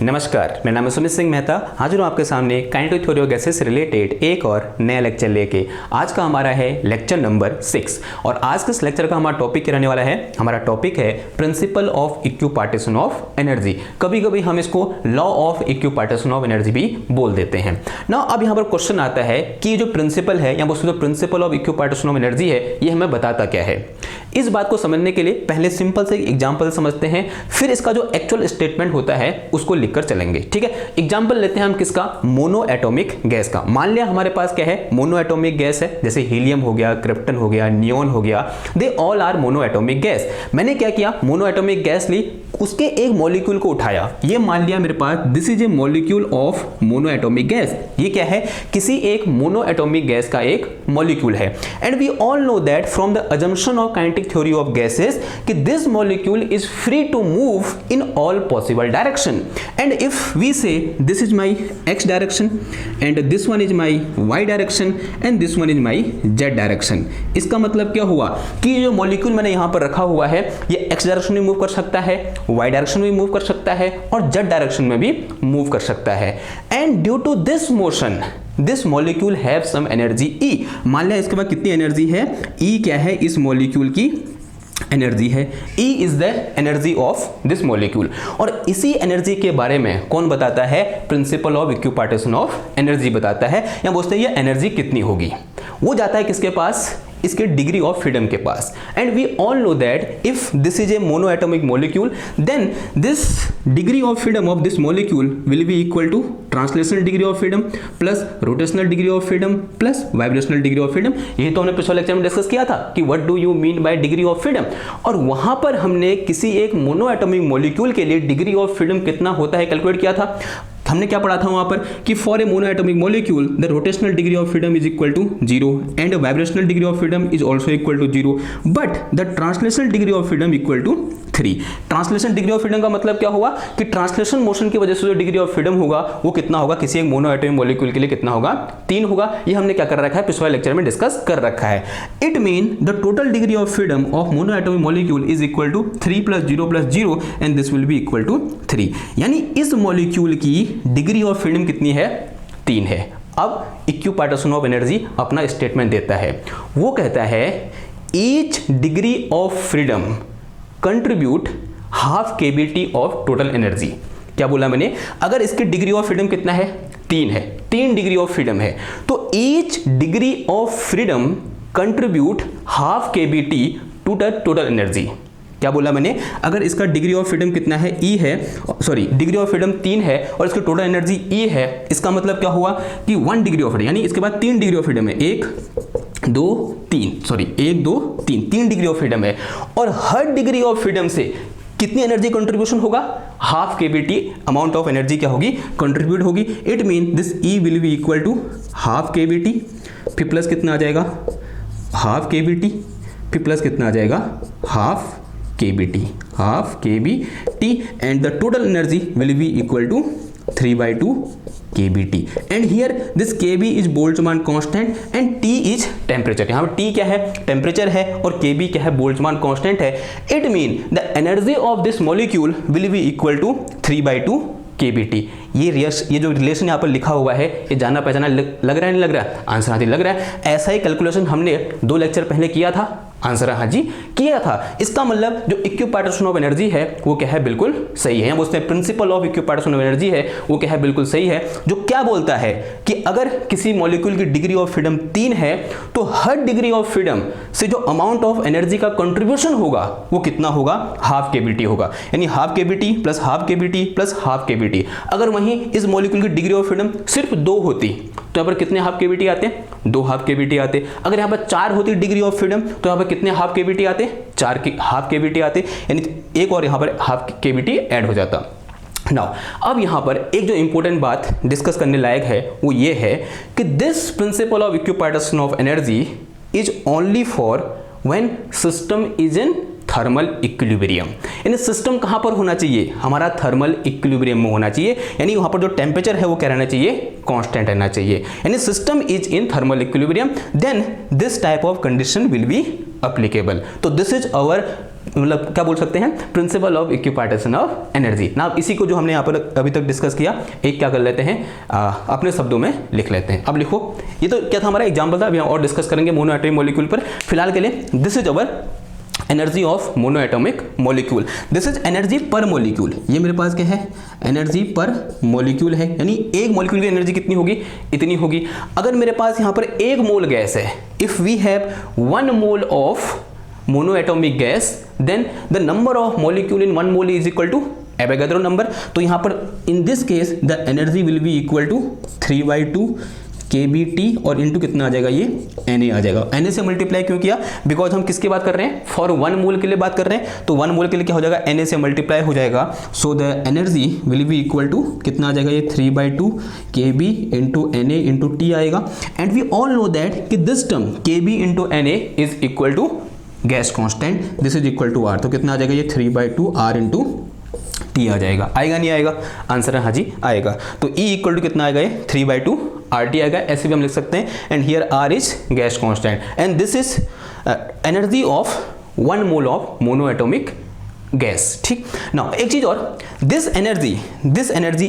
नमस्कार, मेरा नाम है सुमित सिंह मेहता। हाजिर हूँ आपके सामने काइनेटिक थ्योरी ऑफ गैसेस से रिलेटेड एक और नया लेक्चर लेके। आज का हमारा है लेक्चर नंबर 6 और आज के इस लेक्चर का हमारा टॉपिक क्या रहने वाला है। हमारा टॉपिक है principal of equipartition of energy. कभी कभी हम इसको law of equipartition of energy भी बोल देते हैं ना। अब यहाँ पर क्वेश्चन आता है कि ये जो प्रिंसिपल है या जो principal of equipartition of energy है ये हमें बताता क्या है। इस बात को समझने के लिए पहले सिंपल से एग्जांपल समझते हैं, फिर इसका जो एक्चुअल स्टेटमेंट होता है उसको लिखकर चलेंगे। ठीक है, एग्जांपल लेते हैं हम किसका, मोनो एटॉमिक गैस का। मान लिया हमारे पास क्या है, मोनो एटॉमिक गैस है, जैसे हीलियम हो गया, क्रिप्टन हो गया, नियोन हो गया, they all are mono atomic gas. मैंने क्या किया, मोनो एटॉमिक गैस ली, उसके एक मॉलिक्यूल को उठाया। ये मान लिया मेरे पास this is a molecule of mono atomic gas. ये क्या है, किसी एक मोनो एटॉमिक गैस का एक मॉलिक्यूल है। And we all know that from the assumption of kinetic theory of gases कि this molecule is free to move in all possible direction. And if we say this is my x direction and this one is my y direction and this one is my z direction. इसका मतलब क्या हुआ कि जो molecule मैंने यहां पर रखा हुआ है ये एक्स डायरेक्शन में मूव कर सकता है, वाई डायरेक्शन में मूव कर सकता है और जेड डायरेक्शन में भी मूव कर सकता है। And due to this motion this molecule have some energy E. मान लिया इसके बाद कितनी एनर्जी है, ई क्या है, इस मॉलिक्यूल की एनर्जी है। E is the energy of this molecule. और इसी एनर्जी के बारे में कौन बताता है, principal of equipartition of energy बताता है। या बोलते हैं ये एनर्जी कितनी होगी, वो जाता है किसके पास, इसके डिग्री ऑफ फ्रीडम के पास। And we all know that if this is a mono atomic molecule then this degree of freedom of this molecule will be equal to translational degree of freedom plus rotational degree of freedom plus vibrational degree of freedom. यही तो हमने पिछले lecture में discuss किया था कि what do you mean by degree of freedom. और वहां पर हमने किसी एक मोनो एटॉमिक मॉलिक्यूल के लिए डिग्री ऑफ फ्रीडम कितना होता है कैलकुलेट किया था। हमने क्या पढ़ा था वहां पर कि for a mono atomic molecule the rotational degree of freedom is equal to 0 and vibrational degree of freedom is also equal to 0 but the translational degree of freedom equal to 3। Translation degree of freedom का मतलब क्या हुआ कि translation motion की वजह से जो degree of freedom होगा वो कितना होगा, किसी एक मोनो एटॉमिक मॉलिक्यूल के लिए कितना होगा, 3 होगा। ये हमने क्या कर रखा है, पिछले लेक्चर में डिस्कस कर रखा है। It mean the total degree of freedom of mono atomic molecule is equal to 3 + 0 + 0 and this will be equal to 3। यानी इस मॉलिक्यूल की डिग्री ऑफ फ्रीडम कितनी है, 3 है। अब इक्विपार्टीशन ऑफ एनर्जी अपना स्टेटमेंट देता है, वो कहता है each degree of freedom contribute half KBT of total energy. क्या बोला मैंने, अगर इसकी डिग्री ऑफ फ्रीडम कितना है, 3 है, 3 डिग्री ऑफ फ्रीडम है, तो each degree of freedom contribute half KBT to the total energy. क्या बोला मैंने, अगर इसका डिग्री ऑफ फ्रीडम कितना है, ई है, सॉरी डिग्री ऑफ फ्रीडम 3 है और इसकी टोटल एनर्जी ई है, इसका मतलब क्या हुआ कि 1 डिग्री ऑफ फ्रीडम, यानी इसके बाद 3 डिग्री ऑफ फ्रीडम है, 1 2 3 सॉरी 1 2 3 डिग्री ऑफ फ्रीडम है। और हर डिग्री ऑफ फ्रीडम से कितनी एनर्जी कंट्रीब्यूशन होगा, half KBT amount of energy क्या होगी, कंट्रीब्यूट होगी। It mean this E will be equal to half KBT, फिर प्लस कितना आ जाएगा, हाफ केबीटी, फिर प्लस कितना आ जाएगा, half kBT and the total energy will be equal to 3/2 kBT and here this kB is Boltzmann constant and T is temperature। यहाँ पर T क्या है, टेम्परेचर है और kB क्या है, बोल्ट्जमान कांस्टेंट है। It mean the energy of this molecule will be equal to 3/2 kBT। ये जो रिलेशन यहाँ पर लिखा हुआ है ये जाना पहचाना लग रहा है, नहीं लग रहा है, आंसर हाँ जी लग रहा है। ऐसा ही कैलकुलेशन हमने 2 लेक्चर पहले किया था, आंसर हाँ जी किया था। इसका मतलब जो इक्विपार्टीशन ऑफ एनर्जी है वो क्या है, बिल्कुल सही है। बोलते हैं principle of equipartition of energy है वो क्या है, बिल्कुल सही है। जो क्या बोलता है कि अगर किसी मॉलिक्यूल की डिग्री ऑफ फ्रीडम 3 है तो हर डिग्री ऑफ फ्रीडम से जो अमाउंट ऑफ एनर्जी का कंट्रीब्यूशन होगा वो कितना होगा, हाफ केबीटी होगा। यानी half KBT plus half KBT plus half KBT. अगर वहीं इस मॉलिक्यूल की डिग्री ऑफ फ्रीडम सिर्फ 2 होती तो यहाँ पर कितने हाफ केबीटी आते, 2 हाफ केबीटी आते। अगर यहाँ पर 4 होती डिग्री ऑफ फ्रीडम तो यहाँ पर कितने हाफ केबीटी आते, 4 की हाफ केबीटी आते, यानी एक और यहाँ पर हाफ केबीटी ऐड हो जाता। नाउ अब यहाँ पर एक जो इंपॉर्टेंट बात डिस्कस करने लायक है वो ये है कि this principle of equipartition of energy is only for when system is in thermal equilibrium. यानी सिस्टम कहां पर होना चाहिए, हमारा थर्मल इक्विलिब्रियम में होना चाहिए। यानी वहां पर जो टेम्परेचर है वो क्या रहना चाहिए, कांस्टेंट रहना चाहिए। यानी system is in thermal equilibrium then this type of condition will be applicable। तो दिस इज आवर मतलब क्या बोल सकते हैं, principle of equipartition of energy. ना इसी को जो हमने यहाँ पर अभी तक डिस्कस किया, एक क्या कर लेते हैं अपने शब्दों में लिख लेते हैं। अब लिखो, ये तो क्या था हमारा एग्जाम्पल था, अभी हम और डिस्कस करेंगे मोनो एटॉमिक मॉलिक्यूल पर। फिलहाल के लिए this is our energy of mono atomic molecule, this is energy per molecule. ये मेरे पास क्या है, एनर्जी पर मॉलिक्यूल है, यानी एक मॉलिक्यूल की एनर्जी कितनी होगी, इतनी होगी। अगर मेरे पास यहाँ पर 1 मोल गैस है, if we have 1 mole of mono atomic gas, then the number of molecule in 1 mole is equal to Avogadro number. तो यहाँ पर in this case the energy will be equal to 3/2 kBT और into कितना आ जाएगा, ये Na आ जाएगा। Na से मल्टीप्लाई क्यों किया, बिकॉज हम किसकी बात कर रहे हैं, फॉर 1 मोल के लिए बात कर रहे हैं, तो 1 मोल के लिए क्या हो जाएगा, Na से मल्टीप्लाई हो जाएगा। So the energy will be equal to कितना आ जाएगा, ये 3/2 kB into Na into T आएगा। And we all know that कि this term kB into Na is equal to gas constant, this is equal to R। तो कितना आ जाएगा, ये 3/2 R इंटू T आ जाएगा। आएगा नहीं आएगा, आंसर है हाँ जी आएगा। तो E इक्वल टू कितना आएगा, ये 3/2 RT आएगा, ऐसे भी हम लिख सकते हैं। And here R is gas constant and this is energy of 1 mole of mono atomic gas. ठीक ना, एक चीज और, this energy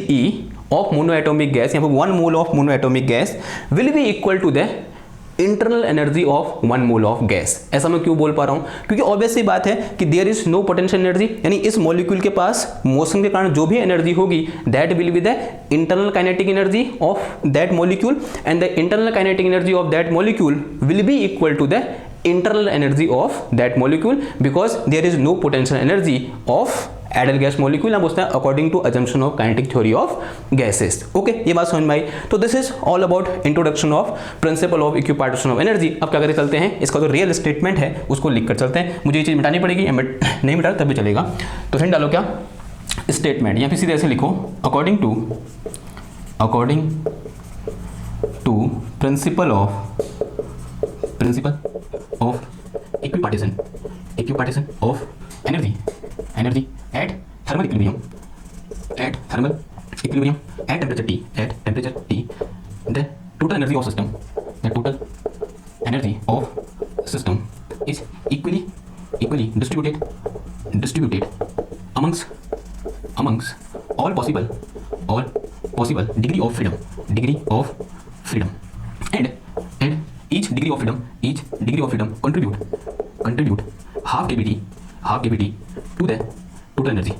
E of mono atomic gas, यहाँ पर 1 mole of mono atomic gas will be equal to the internal energy of 1 mole of gas. ऐसा मैं क्यों बोल पा रहा हूं, क्योंकि ऑब्वियसली बात है कि there is no potential energy, यानी इस मॉलिक्यूल के पास मोशन के कारण जो भी एनर्जी होगी that will be the internal kinetic energy of that molecule and the internal kinetic energy of that molecule will be equal to the internal energy of that molecule because there is no potential energy of ideal gas molecule. हम बोलते हैं according to assumption of kinetic theory of gases. Okay, ये बात समझ में आई। तो this is all about introduction of principle of equipartition of energy. अब क्या करके चलते हैं, इसका जो रियल स्टेटमेंट है उसको लिख कर चलते हैं। मुझे ये चीज़ मिटानी पड़ेगी, नहीं मिटा तब भी चलेगा। तो फिर डालो क्या स्टेटमेंट, या फिर सीधे ऐसे लिखो according to principle of equipartition of energy at thermal equilibrium at temperature T, the total energy of system is equally distributed amongst all possible degree of freedom and each degree of freedom contribute half kBT to the total energy।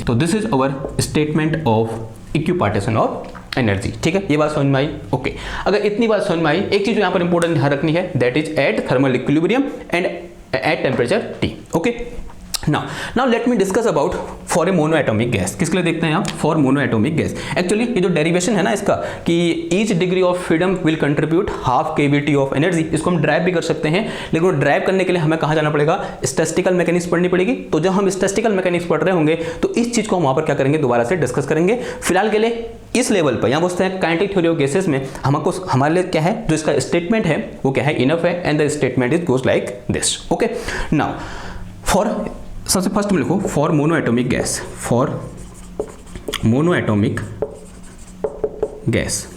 तो this is our statement of equipartition of energy. ठीक है, ये बात समझ में आई। Okay, अगर इतनी बात समझ में आई, एक चीज यहाँ पर इंपॉर्टेंट ध्यान रखनी है, that is at thermal equilibrium and at temperature T। Okay, now let me discuss about for a monoatomic gas। किसके लिए देखते हैं आप, for monoatomic gas। एक्चुअली ये जो डेरिवेशन है ना इसका कि each degree of freedom will contribute half kBT of energy, इसको हम ड्राइव भी कर सकते हैं, लेकिन वो ड्राइव करने के लिए हमें कहाँ जाना पड़ेगा, स्टैटिस्टिकल मैकेनिक्स पढ़नी पड़ेगी। तो जब हम स्टैटिस्टिकल मैकेनिक्स पढ़ रहे होंगे तो इस चीज़ को हम वहाँ पर क्या करेंगे, दोबारा से डिस्कस करेंगे। फिलहाल के लिए इस लेवल पर यहाँ बोलते हैं काइनेटिक थ्योरी ऑफ गैसेस में हमको हमारे लिए क्या है, जो इसका स्टेटमेंट है वो क्या है, इनफ है। And the statement is goes like this. Okay, now for सबसे फर्स्ट में लिखो फॉर मोनोएटॉमिक गैस।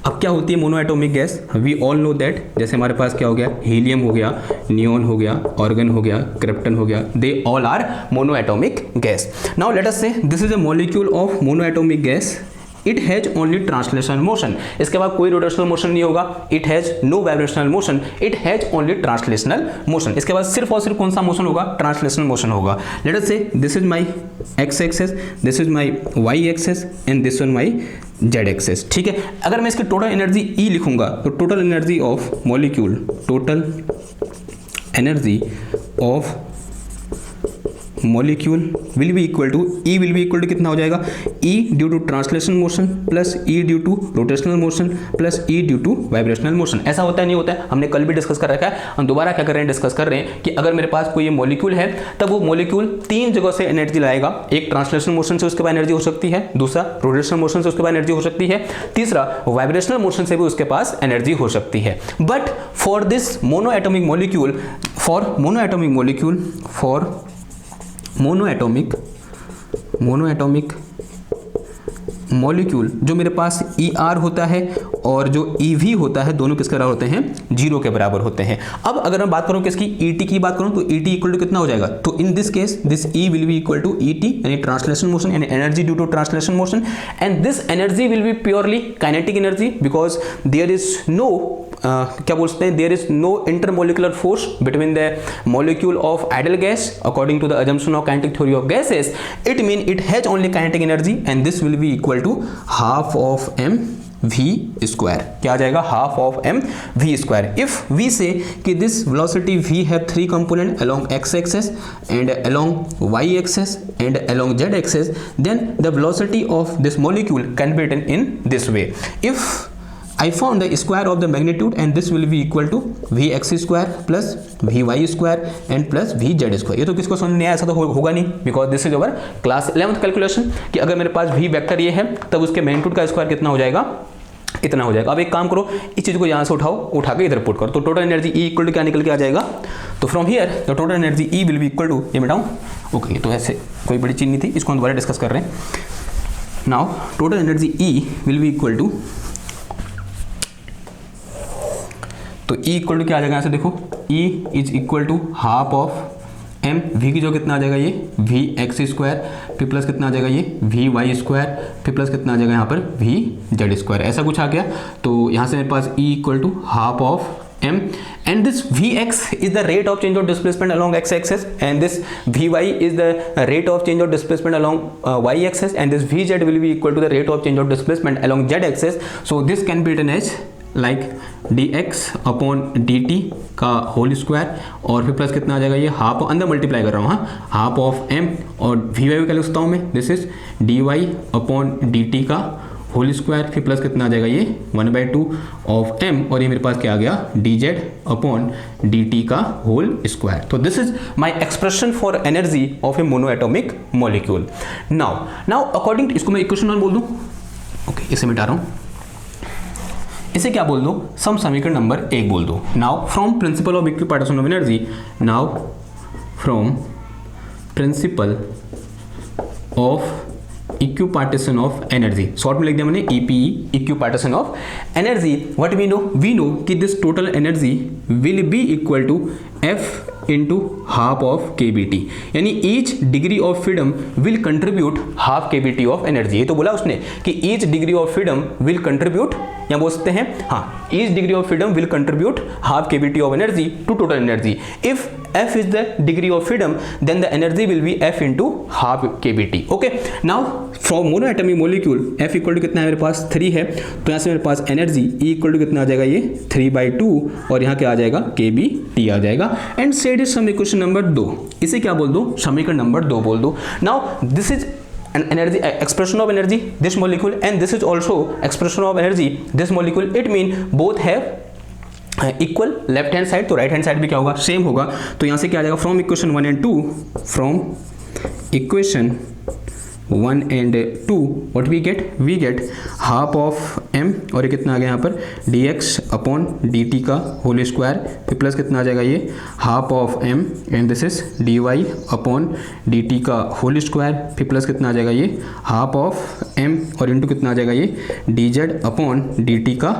अब क्या होती है monoatomic gas, we all know that, जैसे हमारे पास क्या हो गया, हीलियम हो गया, नियोन हो गया, ऑर्गन हो गया, क्रिप्टन हो गया, they all are monoatomic gas. Now let us say this is a molecule of monoatomic gas, it has only translational motion. इसके बाद कोई रोटेशनल मोशन नहीं होगा, it has no vibrational motion, it has only translational motion. इसके बाद सिर्फ और सिर्फ कौन सा मोशन होगा, ट्रांसलेशनल मोशन होगा। Let us say this is my x axis, this is my y axis and this one my Z axis. ठीक है, अगर मैं इसकी टोटल एनर्जी ई लिखूंगा तो total energy of molecule, total energy of molecule will be equal to, E will be equal to कितना हो जाएगा, E due to translation motion plus E due to rotational motion plus E due to vibrational motion. ऐसा होता है नहीं होता है, हमने कल भी डिस्कस कर रखा है, हम दोबारा क्या कर रहे हैं, डिस्कस कर रहे हैं कि अगर मेरे पास कोई ये मॉलिक्यूल है तब वो मॉलिक्यूल 3 जगह से एनर्जी लाएगा। एक ट्रांसलेशन मोशन से उसके पास एनर्जी हो सकती है, दूसरा रोटेशनल मोशन से उसके पास एनर्जी हो सकती है, तीसरा वाइब्रेशनल मोशन से भी उसके पास एनर्जी हो सकती है। But for this monoatomic molecule, monoatomic molecule जो मेरे पास ई आर होता है और जो EV होता है दोनों किसके बराबर होते हैं, 0 के बराबर होते हैं। अब अगर मैं बात करूं किसकी, ET की बात करूं तो ET इक्वल टू कितना हो जाएगा, तो in this case this E will be equal to ET यानी ट्रांसलेशन मोशन यानी energy due to translation motion, and this energy will be purely kinetic energy because there is no क्या बोलते हैं, there is no intermolecular force between the molecule of ideal gas according to the assumption of kinetic theory of gases. It means it has only kinetic energy and this will be equal to half of m v square. क्या आ जाएगा, half of m v square. If we say कि this velocity v have three component along x axis and along y axis and along z axis, then the velocity of this molecule can be written in this way. If I found the square of the magnitude and this will be equal to vx square plus vy square and plus vz square. ये तो किसको समझ नहीं आया, ऐसा तो होगा नहीं because this is our class 11th calculation कि अगर मेरे पास v वेक्टर ये है तब उसके मैग्नीट्यूड का स्क्वायर कितना हो जाएगा, इतना हो जाएगा। अब एक काम करो, इस चीज को यहाँ से उठाओ, उठा के इधर पुट करो, तो total energy E equal to क्या निकल के आ जाएगा, तो from here the total energy E will be equal to, ये मिटाऊं, ओके तो ऐसे कोई बड़ी चीज नहीं थी, इसको हम दोबारा डिस्कस कर रहे हैं। Now total energy E will be equal to, तो E इक्वल टू क्या आ जाएगा, यहाँ से देखो E is equal to half of m, v की जो कितना आ जाएगा ये vx स्क्वायर, फिर प्लस कितना आ जाएगा ये vy स्क्वायर, फिर प्लस कितना आ जाएगा यहाँ पर vz स्क्वायर, ऐसा कुछ आ गया। तो यहाँ से मेरे पास E equal to half of m and this vx is the rate of change of displacement along x axis and this vy is the rate of change of displacement along y axis and this vz will be equal to the rate of change of displacement along z axis. So this can be written as like dx upon dt का whole square और फिर plus कितना आ जाएगा ये half, अंदर multiply कर रहा हूँ, हाँ हाफ ऑफ m और vy भी कर सकता हूँ मैं, this is dy upon dt का होल स्क्वायर, फिर प्लस कितना आ जाएगा ये 1/2 ऑफ m और ये मेरे पास क्या आ गया dz अपॉन dt का होल स्क्वायर। तो this is my expression for energy of a monoatomic molecule. Now according to, इसको मैं इक्वेशन 1 बोल दूँ, ओके इसे मिटा रहा हूँ, इसे क्या बोल दो, सम समीकरण नंबर 1 बोल दो। Now from principle of equipartition of energy, now from principle of equipartition of energy, short में लिख दिया मैंने EPE, equipartition of energy, what we know कि this total energy will be equal to F into half of KBT, यानी each degree of freedom will contribute half KBT of energy. ये तो बोला उसने कि each degree of freedom will contribute, या बोल सकते हैं हाँ, each degree of freedom will contribute half KBT of energy to total energy. If F is the degree of freedom, then the energy will be F into half KBT. Okay. Now from monoatomic molecule F equal to कितना है मेरे पास 3 है, तो यहाँ से मेरे पास एनर्जी E इक्वल टू कितना आ जाएगा ये 3/2 और यहाँ क्या आ जाएगा KBT आ जाएगा। And set is some equation number 2, इसे क्या बोल दो, समीकरण नंबर 2 बोल दो। Now this is an energy expression of energy this molecule and this is also expression of energy this molecule. It mean both have equal left hand side, तो right hand side भी क्या होगा, same होगा। तो यहाँ से क्या आ जाएगा, from equation 1 and 2, from equation 1 and 2 what we get half of m और ये कितना आ गया यहाँ पर dx अपॉन dt का होल स्क्वायर, फिर प्लस कितना आ जाएगा ये half of m and this is dy upon dt का होल स्क्वायर, फिर प्लस कितना आ जाएगा ये हाफ ऑफ m और इंटू कितना आ जाएगा ये dz अपॉन dt का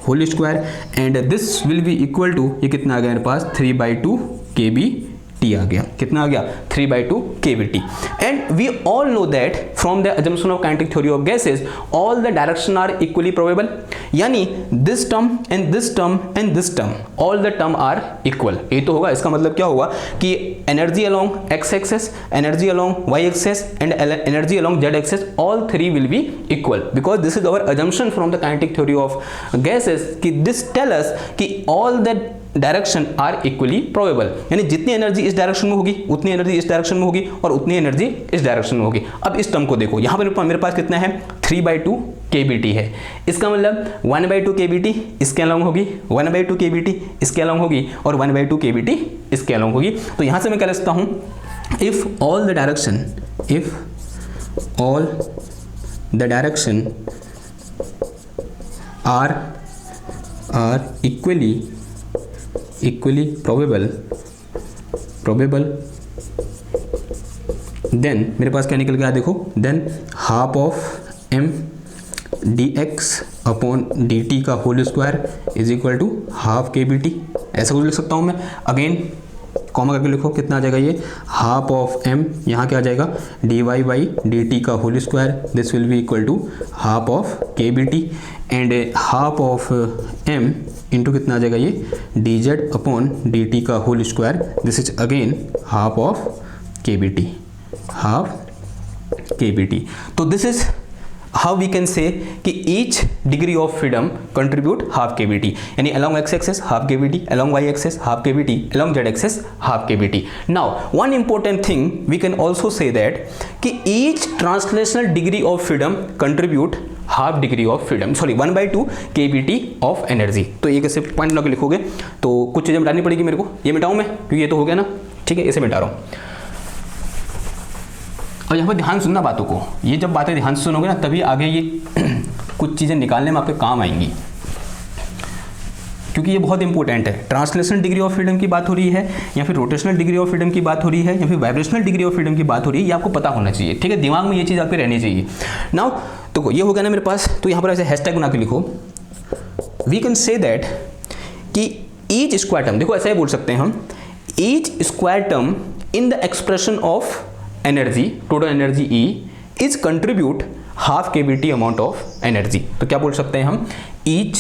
whole square and this will be equal to, ये कितना आ गया मेरे पास 3/2 KBT आ गया, कितना आ गया 3/2 KBT। And we all know that from the assumption of kinetic theory of gases all the direction are equally probable, यानी this term and this term and this term all the term are equal। ये तो होगा, इसका मतलब क्या होगा कि energy along x axis, energy along y axis and energy along z axis all three will be equal because this is our assumption from the kinetic theory of gases कि this tell us कि all the direction are equally probable, यानी जितनी energy इस direction में होगी उतनी energy इस direction में होगी और उतनी एनर्जी इस डायरेक्शन में होगी। अब इस टर्म को देखो, यहाँ पर मेरे पास कितना है 3/2 KBT है, इसका मतलब 1/2 KBT इसके अलॉन्ग होगी, 1/2 KBT इसके अलॉन्ग होगी और 1/2 KBT इसके अलॉन्ग होगी। तो यहाँ से मैं क्या लिख सकता हूँ, if all the direction are equally probable then मेरे पास क्या निकल गया देखो, then half of m dx/dt का whole square is equal to half KBT। ऐसा कुछ लिख सकता हूँ मैं। अगेन कॉमा करके लिखो, कितना आ जाएगा ये, हाफ ऑफ m, यहाँ क्या आ जाएगा, dy/dt का whole square, this will be equal to half of KBT and half of m into कितना आ जाएगा ये, dz/dt का whole square, this is again half of KBT, half KBT। तो this is how we can say कि each degree of freedom contribute half KBT, यानी along x axis half KBT, along y axis half KBT, along z axis half KBT। Now one important thing we can also say that कि each translational degree of freedom contribute half degree of freedom, sorry 1/2 KBT of energy. तो ये कैसे point लगा के लिखोगे, तो कुछ चीज़ें मिटानी पड़ेगी मेरे को। ये मिटाऊँ मैं, क्योंकि ये तो हो गया ना, ठीक है, इसे मिटा रहा हूँ। और यहाँ पर ध्यान सुनना बातों को, ये जब बातें ध्यान से सुनोगे ना तभी आगे ये कुछ चीज़ें निकालने में आपके काम आएंगी, क्योंकि ये बहुत इंपॉर्टेंट है। ट्रांसलेशनल डिग्री ऑफ फ्रीडम की बात हो रही है, या फिर रोटेशनल डिग्री ऑफ फ्रीडम की बात हो रही है, या फिर वाइब्रेशनल डिग्री ऑफ फ्रीडम की बात हो रही है, ये आपको पता होना चाहिए, ठीक है, दिमाग में ये चीज़ आपके रहनी चाहिए। नाउ तो ये हो गया ना मेरे पास, तो यहाँ पर ऐसे हैशटैग बना के लिखो, वी कैन से दैट कि ईच स्क्वायर टर्म, देखो ऐसा ही बोल सकते हैं हम, each square term in the expression of energy, total energy E is contribute half KBT amount of energy. तो क्या बोल सकते हैं हम, each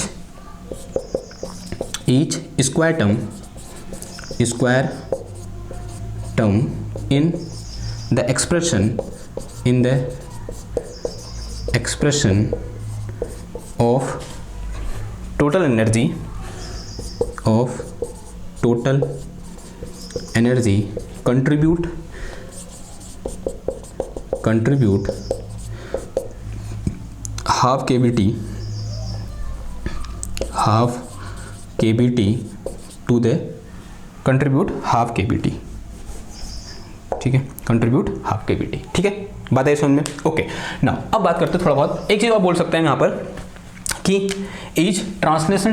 square term in the expression of total energy contribute half KBT to the contribute half KBT, ठीक है, contribute half KBT, ठीक है, बात है समझ में। ओके, नाउ अब बात करते हैं थोड़ा बहुत, एक चीज़ और बोल सकते हैं यहाँ पर कि each translational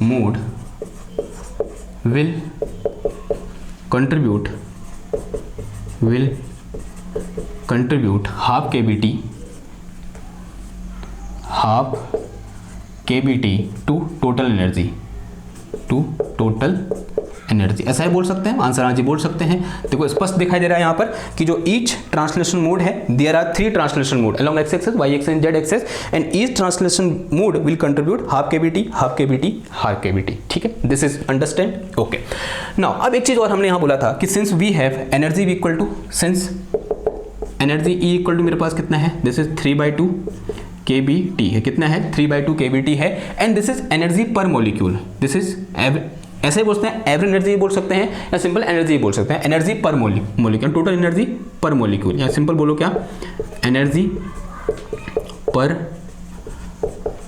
mode will contribute half KBT to total energy. ऐसा ही बोल सकते हैं, आंसर आज बोल सकते हैं। देखो स्पष्ट दिखाई दे रहा है यहाँ पर कि जो ईच ट्रांसलेशन मोड है, there are 3 translation mode along x axis, y axis and z axis, and each translation mode will contribute half KBT, ठीक है, this is understand. Okay, now अब एक चीज और हमने यहाँ बोला था कि since we have energy equal to, since energy E equal to मेरे पास कितना है, दिस इज 3/2 KBT है, कितना है, 3/2 KBT है, and this is energy per molecule, this is ऐसे ही बोलते हैं, एवरेज एनर्जी बोल सकते हैं या सिंपल एनर्जी बोल सकते हैं, energy per molecule, total energy per molecule, या सिंपल बोलो क्या, एनर्जी पर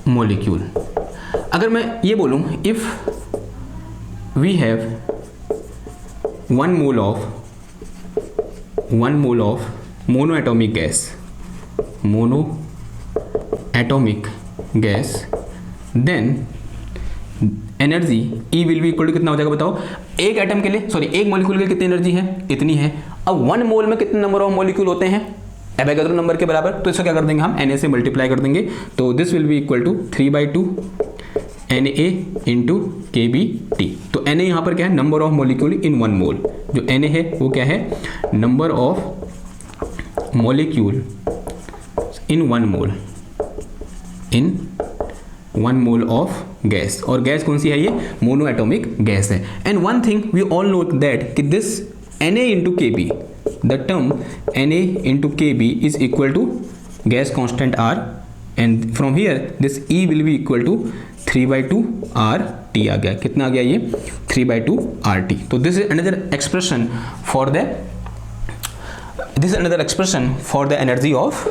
मॉलिक्यूल। अगर मैं ये बोलूं, if we have 1 mole of mono atomic gas, then energy E will be equal to कितना हो जाएगा बताओ, एक एटम के लिए, सॉरी एक मॉलिक्यूल के लिए कितनी एनर्जी है, इतनी है। अब 1 मोल में कितने नंबर ऑफ मॉलिक्यूल होते हैं, एवोगाड्रो नंबर के बराबर, तो इसको क्या कर देंगे हम, Na से मल्टीप्लाई कर देंगे, तो this will be equal to 3/2 Na into KBT। तो Na यहाँ पर क्या है, number of molecule in 1 mole, जो Na है वो क्या है, number of molecule in 1 mole of gas, और गैस कौन सी है, ये मोनो एटॉमिक गैस है। And one thing we all know that कि this Na into KB, the term Na into KB is equal to gas constant R, and from here this E will be equal to 3/2 RT आ गया, कितना आ गया ये, 3/2 RT। तो this is another expression for the energy of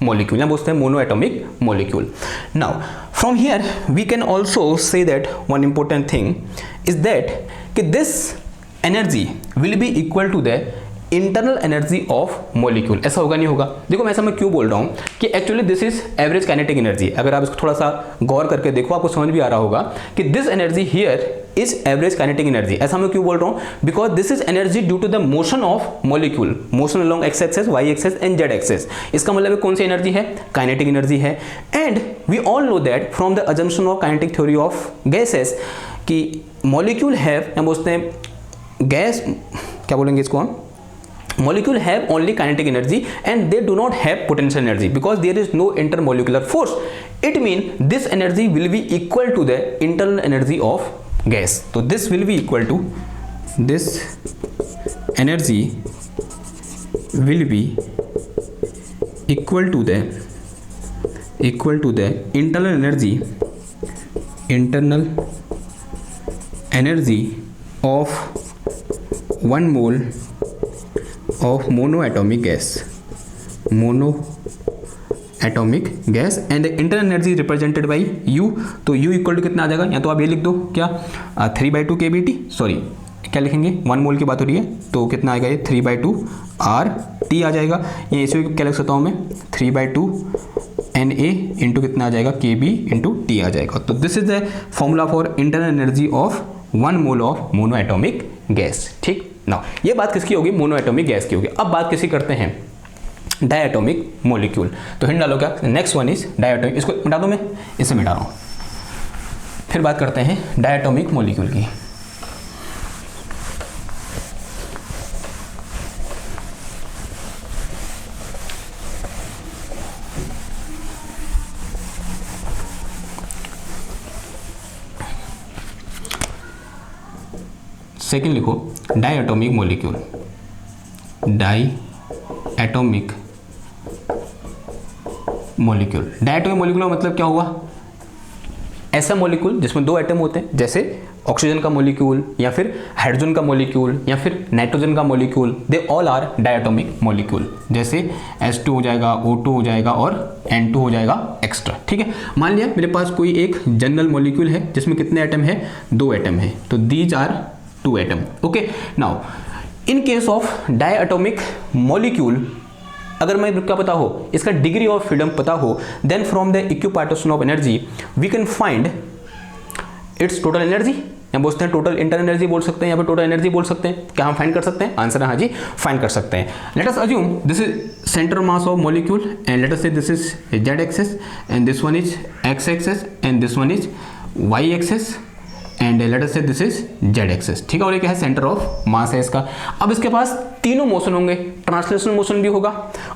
molecule, या बोलते हैं mono atomic molecule. Now from here we can also say that one important thing is that कि this energy will be equal to the internal energy of molecule. ऐसा होगा नहीं होगा? देखो मैं ऐसा मैं क्यों बोल रहा हूँ कि actually this is average kinetic energy. अगर आप इसको थोड़ा सा गौर करके देखो आपको समझ भी आ रहा होगा कि this energy here is average kinetic energy. ऐसा मैं क्यों बोल रहा हूँ? Because this is energy due to the motion of molecule, motion along X axis, Y axis and Z axis. इसका मतलब कौन सी एनर्जी है? काइनेटिक एनर्जी है। And we all know that from the assumption of kinetic theory of gases कि molecule have, हम बोलते हैं गैस, क्या बोलेंगे इसको हम, molecule have only kinetic energy and they do not have potential energy because there is no intermolecular force. It means this energy will be equal to the internal energy of gas. So this will be equal to, this energy will be equal to the internal energy of 1 mole of monoatomic gas and the internal energy is represented by U. तो U equal to कितना आ जाएगा? या तो आप ये लिख दो क्या 3/2 kBT, सॉरी क्या लिखेंगे, 1 मोल की बात हो रही है तो कितना आएगा ये 3/2 RT आ जाएगा। ये इसे क्या लिख सकता हूँ मैं 3/2 Na इंटू कितना आ जाएगा KB इंटू T आ जाएगा। तो this is the formula for internal energy of 1 mole of monoatomic gas. ठीक ना, ये बात किसकी होगी? मोनोएटॉमिक गैस की होगी। अब बात किसी करते हैं डायएटॉमिक मॉलिक्यूल। तो हिंट डालो क्या? Next one is diatomic. इसको मिटा दो, मैं इसे मिटा रहा हूँ। फिर बात करते हैं डायएटॉमिक मॉलिक्यूल की। सेकेंड लिखो डायएटॉमिक मॉलिक्यूल। डायएटॉमिक मॉलिक्यूल का मतलब क्या हुआ? ऐसा मॉलिक्यूल जिसमें 2 एटम होते हैं, जैसे ऑक्सीजन का मॉलिक्यूल या फिर हाइड्रोजन का मॉलिक्यूल या फिर नाइट्रोजन का molecule, they all are diatomic molecule. जैसे H2 हो जाएगा, O2 हो जाएगा और N2 हो जाएगा एक्स्ट्रा। ठीक है, मान लिया मेरे पास कोई एक जनरल मॉलिक्यूल है जिसमें कितने एटम है? 2 एटम है, तो these are 2 atom. Okay, now in case of diatomic molecule अगर मैं क्या पता हो, इसका डिग्री ऑफ फ्रीडम पता हो, then from the equipartition of energy we can find its total energy. हम बोलते हैं टोटल इंटरनल एनर्जी बोल सकते हैं या फिर टोटल एनर्जी बोल सकते हैं। क्या हम फाइंड कर सकते हैं? आंसर है हाँ जी, फाइंड कर सकते हैं। Let us assume this is centre mass of molecule and let us say this is Z axis and this one is X axis and this one is Y axis and let us say this is Z axis. ठीक है, और ये क्या है? Centre of मास है इसका। अब इसके पास तीनों मोशन होंगे, ट्रांसलेशनल मोशन भी होगा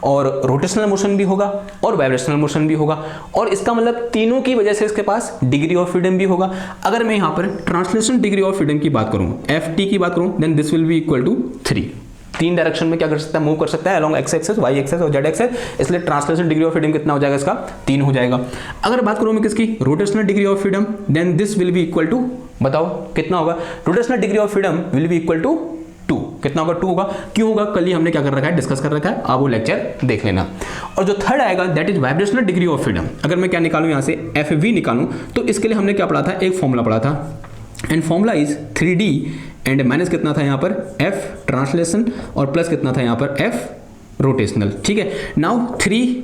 और रोटेशनल मोशन भी होगा और वाइब्रेशनल मोशन भी होगा, और इसका मतलब तीनों की वजह से इसके पास डिग्री ऑफ फ्रीडम भी होगा। अगर मैं यहाँ पर ट्रांसलेशन डिग्री ऑफ फ्रीडम की बात करूँ, FT की बात करूँ, then this will be equal to 3। 3 direction में क्या कर सकता है? मूव कर सकता है along X axis, Y axis और जेड एक्सेस। इसलिए ट्रांसलेशन डिग्री ऑफ फ्रीडम कितना हो जाएगा इसका? 3 हो जाएगा। अगर बात करूं मैं किसकी? Rotational degree of freedom, then this will be equal to, बताओ कितना होगा? Rotational degree of freedom will be equal to 2। कितना होगा? 2 होगा। क्यों होगा? कल ही हमने क्या कर रखा है? डिस्कस कर रखा है, आप वो लेक्चर देख लेना। और जो थर्ड आएगा that is vibrational degree of freedom. अगर मैं क्या निकालूं यहाँ से FV निकालूं, तो इसके लिए हमने क्या पढ़ा था? एक फॉर्मूला पढ़ा था, and formula is 3D and minus कितना था यहाँ पर? F ट्रांसलेशन और प्लस कितना था यहाँ पर? F rotational. ठीक है, नाउ 3,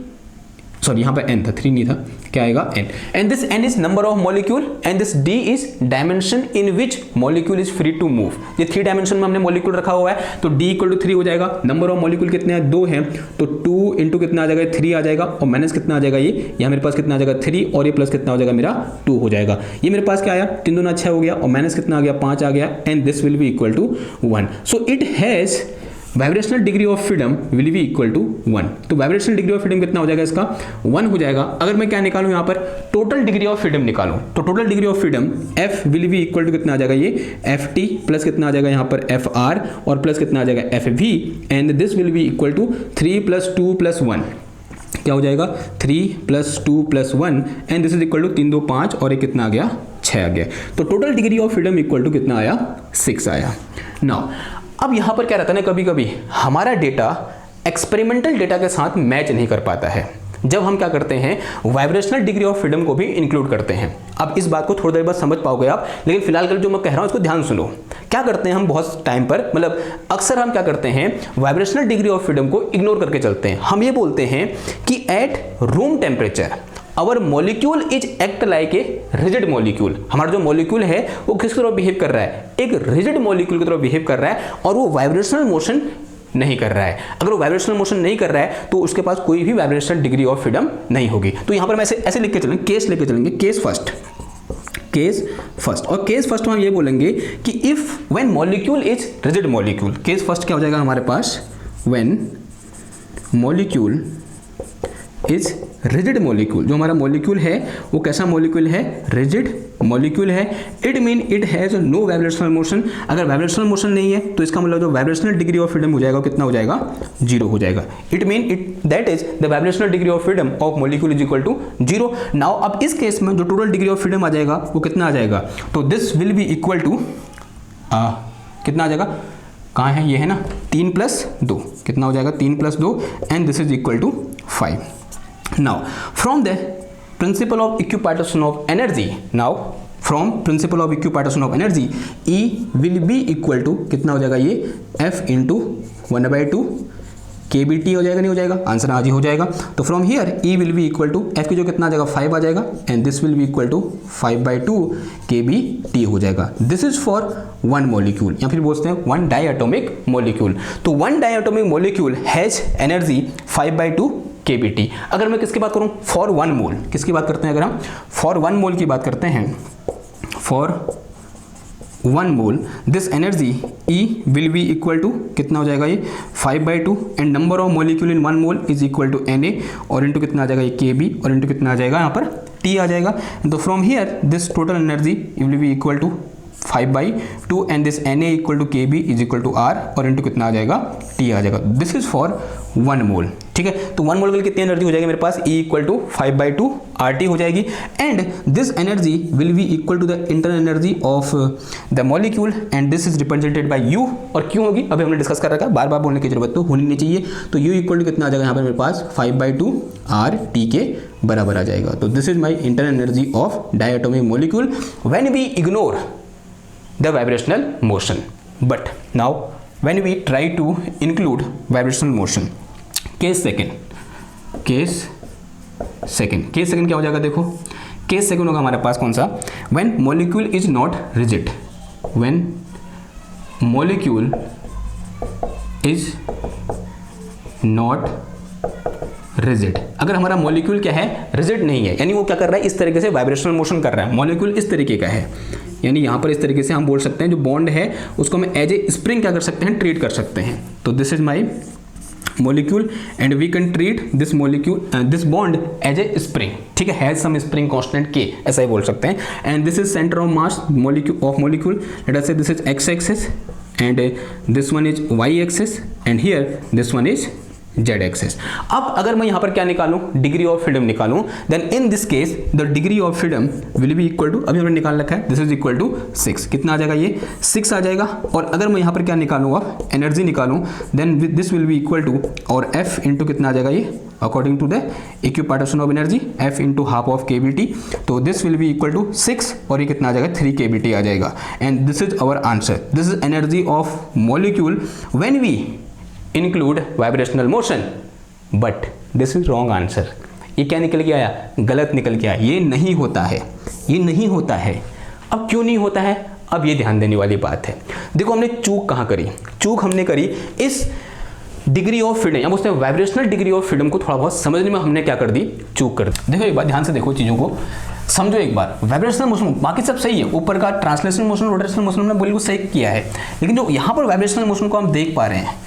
सॉरी यहाँ पर n था, 3 नहीं था, क्या आएगा? n, and this n is number of molecule and this d is dimension in which molecule is free to move. ये 3 डायमेंशन में हमने मॉलिक्यूल रखा हुआ है, तो d इक्वल टू 3 हो जाएगा। नंबर ऑफ मॉलिक्यूल कितने हैं? 2 हैं, तो 2 इंटू कितना आ जाएगा? 3 आ जाएगा, और माइनस कितना आ जाएगा? ये यहाँ मेरे पास कितना आ जाएगा? 3, और ये प्लस कितना हो जाएगा? मेरा 2 हो जाएगा। ये मेरे पास क्या आया? 3 दूना 6 हो गया, और माइनस कितना आ गया? 5 आ गया, and this will be equal to 1। So it has vibrational degree of freedom will be equal to 1। तो वाइब्रेशनल डिग्री ऑफ फ्रीडम कितना हो जाएगा इसका? 1 हो जाएगा। अगर मैं क्या निकालूं यहाँ पर? टोटल डिग्री ऑफ फ्रीडम निकालूं, तो total degree of freedom F will be equal to कितना आ जाएगा? ये FT प्लस कितना आ जाएगा यहाँ पर? FR और प्लस कितना आ जाएगा? FV, and this will be equal to 3 + 2 + 1। क्या हो जाएगा? 3 + 2 + 1, and this is equal to 3 2 5, और ये कितना आ गया? 6 आ गया। तो total degree of freedom equal to कितना आया? 6 आया। नाउ अब यहाँ पर क्या रहता है ना, कभी कभी हमारा डेटा एक्सपेरिमेंटल डेटा के साथ मैच नहीं कर पाता है। जब हम क्या करते हैं, वाइब्रेशनल डिग्री ऑफ फ्रीडम को भी इंक्लूड करते हैं। अब इस बात को थोड़ी देर बाद समझ पाओगे आप, लेकिन फिलहाल जो मैं कह रहा हूं उसको ध्यान सुनो। क्या करते हैं हम बहुत टाइम पर, मतलब अक्सर हम क्या करते हैं, वाइब्रेशनल डिग्री ऑफ फ्रीडम को इग्नोर करके चलते हैं। हम ये बोलते हैं कि at room temperature our molecule is act like a rigid molecule. हमारा जो मॉलिक्यूल है वो किस तरह बिहेव कर रहा है, एक रिजिड मॉलिक्यूल की तरह बिहेव कर रहा है, और वो वाइब्रेशनल मोशन नहीं कर रहा है। अगर वो वाइब्रेशनल मोशन नहीं कर रहा है तो उसके पास कोई भी वाइब्रेशनल डिग्री ऑफ फ्रीडम नहीं होगी। तो यहां पर मैं ऐसे लिख के चलेंगे, केस लेके चलेंगे, केस फर्स्ट, और केस फर्स्ट में हम ये बोलेंगे कि if when molecule is rigid molecule, case first क्या हो जाएगा हमारे पास, when molecule is rigid molecule. जो हमारा मॉलिक्यूल है वो कैसा मॉलिक्यूल है, रिजिड मॉलिक्यूल है। It mean it has no vibrational motion. अगर वाइब्रेशनल मोशन नहीं है तो इसका मतलब जो वाइब्रेशनल डिग्री ऑफ फ्रीडम हो जाएगा कितना हो जाएगा, 0 हो जाएगा। It mean it that is the vibrational degree of freedom of molecule is equal to 0। Now अब इस केस में जो टोटल डिग्री ऑफ फ्रीडम आ जाएगा वो कितना आ जाएगा, तो this will be equal to कितना आ जाएगा, कहाँ है ये, है ना 3 + 2, कितना हो जाएगा 3 + 2 and this is equal to 5। Now, from the principle of equipartition of energy, E will be equal to कितना हो जाएगा ये, F into 1/2 kBT हो जाएगा, नहीं हो जाएगा, आंसर आज ही हो जाएगा। तो from here E will be equal to F की जो कितना आ जाएगा 5 आ जाएगा, and this will be equal to 5/2 kBT हो जाएगा। This is for one molecule, या फिर बोलते हैं वन डायटोमिक मॉलिक्यूल। तो one diatomic molecule has energy 5/2 kBT। अगर मैं किसकी बात करूं, फॉर 1 मोल, किसकी बात करते हैं, अगर हम फॉर 1 मोल की बात करते हैं, for 1 mole this energy E will be equal to कितना हो जाएगा ये 5/2 and number of molecule in 1 mole is equal to Na और इंटू कितना आ जाएगा ये Kb और इंटू कितना आ जाएगा यहाँ पर T आ जाएगा। तो from here this total energy will be equal to 5/2 and this Na equal to Kb is equal to R और इंटू कितना आ जाएगा T आ जाएगा। दिस इज फॉर 1 मोल, ठीक है। तो 1 मोल के लिए कितनी एनर्जी हो जाएगी मेरे पास, E इक्वल टू 5/2 RT हो जाएगी, and this energy will be equal to the internal energy of the molecule and this is represented by U। और क्यों होगी अभी हमने डिस्कस कर रखा है, बार बार बोलने की जरूरत तो होनी नहीं चाहिए। तो U इक्वल टू कितना आ जाएगा यहाँ पर मेरे पास 5/2 RT के बराबर आ जाएगा। तो this is my internal energy of diatomic molecule when we ignore the vibrational motion. But now when we try to include vibrational motion, case second क्या हो जाएगा, देखो केस सेकंड होगा हमारे पास कौन सा, when molecule is not rigid, when molecule is not rigid. अगर हमारा मॉलिक्यूल क्या है, रिजिड नहीं है, यानी वो क्या कर रहा है, इस तरीके से वाइब्रेशनल मोशन कर रहा है, मॉलिक्यूल इस तरीके का है, यानी यहाँ पर इस तरीके से हम बोल सकते हैं जो बॉन्ड है उसको हम एज ए स्प्रिंग क्या कर सकते हैं, ट्रीट कर सकते हैं। तो this is my molecule and we can treat this molecule this bond as a spring, ठीक है, has some spring constant K, ऐसा ही बोल सकते हैं। And this is centre of mass molecule, let us say this is X axis and this one is Y axis and here this one is Z axis. अब अगर मैं यहाँ पर क्या निकालूं, डिग्री ऑफ फ्रीडम निकालूं, then in this case the degree of freedom will be equal to, अभी हमने निकाल रखा है, दिस इज इक्वल टू 6, कितना आ जाएगा ये 6 आ जाएगा। और अगर मैं यहाँ पर क्या निकालूंगा, एनर्जी निकालूं, then this will be equal to, और F इंटू कितना आ जाएगा ये, according to the equipartition of energy, F into half of kBT, तो this will be equal to 6 और ये कितना आ जाएगा 3 kBT आ जाएगा। And this is our answer, this is energy of molecule when we include vibrational motion, but this is wrong answer. ये क्या निकल के आया, गलत निकल के आया, ये नहीं होता है, ये नहीं होता है। अब क्यों नहीं होता है, अब ये ध्यान देने वाली बात है। देखो हमने चूक कहाँ करी, चूक हमने करी इस डिग्री ऑफ फ्रीडम, या बोलते हैं वाइब्रेशनल डिग्री ऑफ फ्रीडम को थोड़ा बहुत समझने में हमने क्या कर दी, चूक कर दी। देखो एक बार ध्यान से देखो, चीज़ों को समझो एक बार। वाइब्रेशनल मोशन बाकी सब सही है, ऊपर का ट्रांसलेशनल मोशन, रोटेशनल मोशन हमने बिल्कुल सही किया है, लेकिन जो यहाँ पर वाइब्रेशनल मोशन को हम देख पा रहे हैं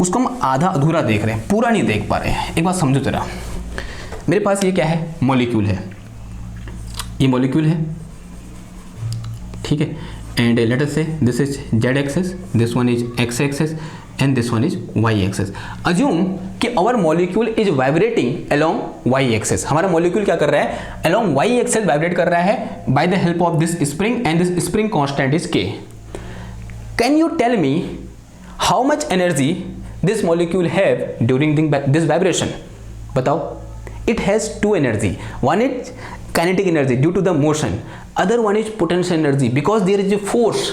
उसको हम आधा अधूरा देख रहे हैं, पूरा नहीं देख पा रहे हैं। एक बात समझो जरा, मेरे पास ये क्या है, मॉलिक्यूल है, ये मॉलिक्यूल है, ठीक है, and let us say this is Z axis, this one is X axis and this one is Y axis. Assume कि our molecule is vibrating along Y axis, हमारा मॉलिक्यूल क्या कर रहा है, अलोंग Y एक्सिस वाइब्रेट कर रहा है by the help of this spring and this spring constant is K। Can you tell me how much energy this molecule have during this vibration, बताओ it has two energy. One is kinetic energy due to the motion, other one is potential energy because there is a force.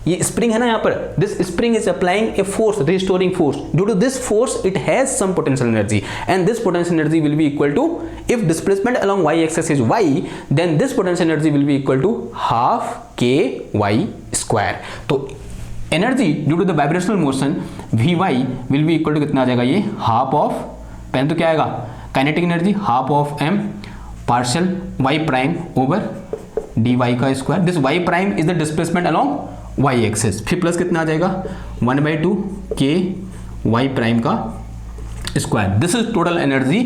ये spring है ना यहाँ पर, this spring is applying a force, restoring force. Due to this force it has some potential energy and this potential energy will be equal to, if displacement along Y axis is Y, then this potential energy will be equal to half K Y square. तो energy due to the vibrational motion V Y will be equal to कितना आ जाएगा, ये half of, पहले तो क्या आएगा kinetic energy half of M partial Y prime over D Y का square. This Y prime is the displacement along Y axis, फिर प्लस कितना आ जाएगा 1/2 के वाई प्राइम का square. This is total energy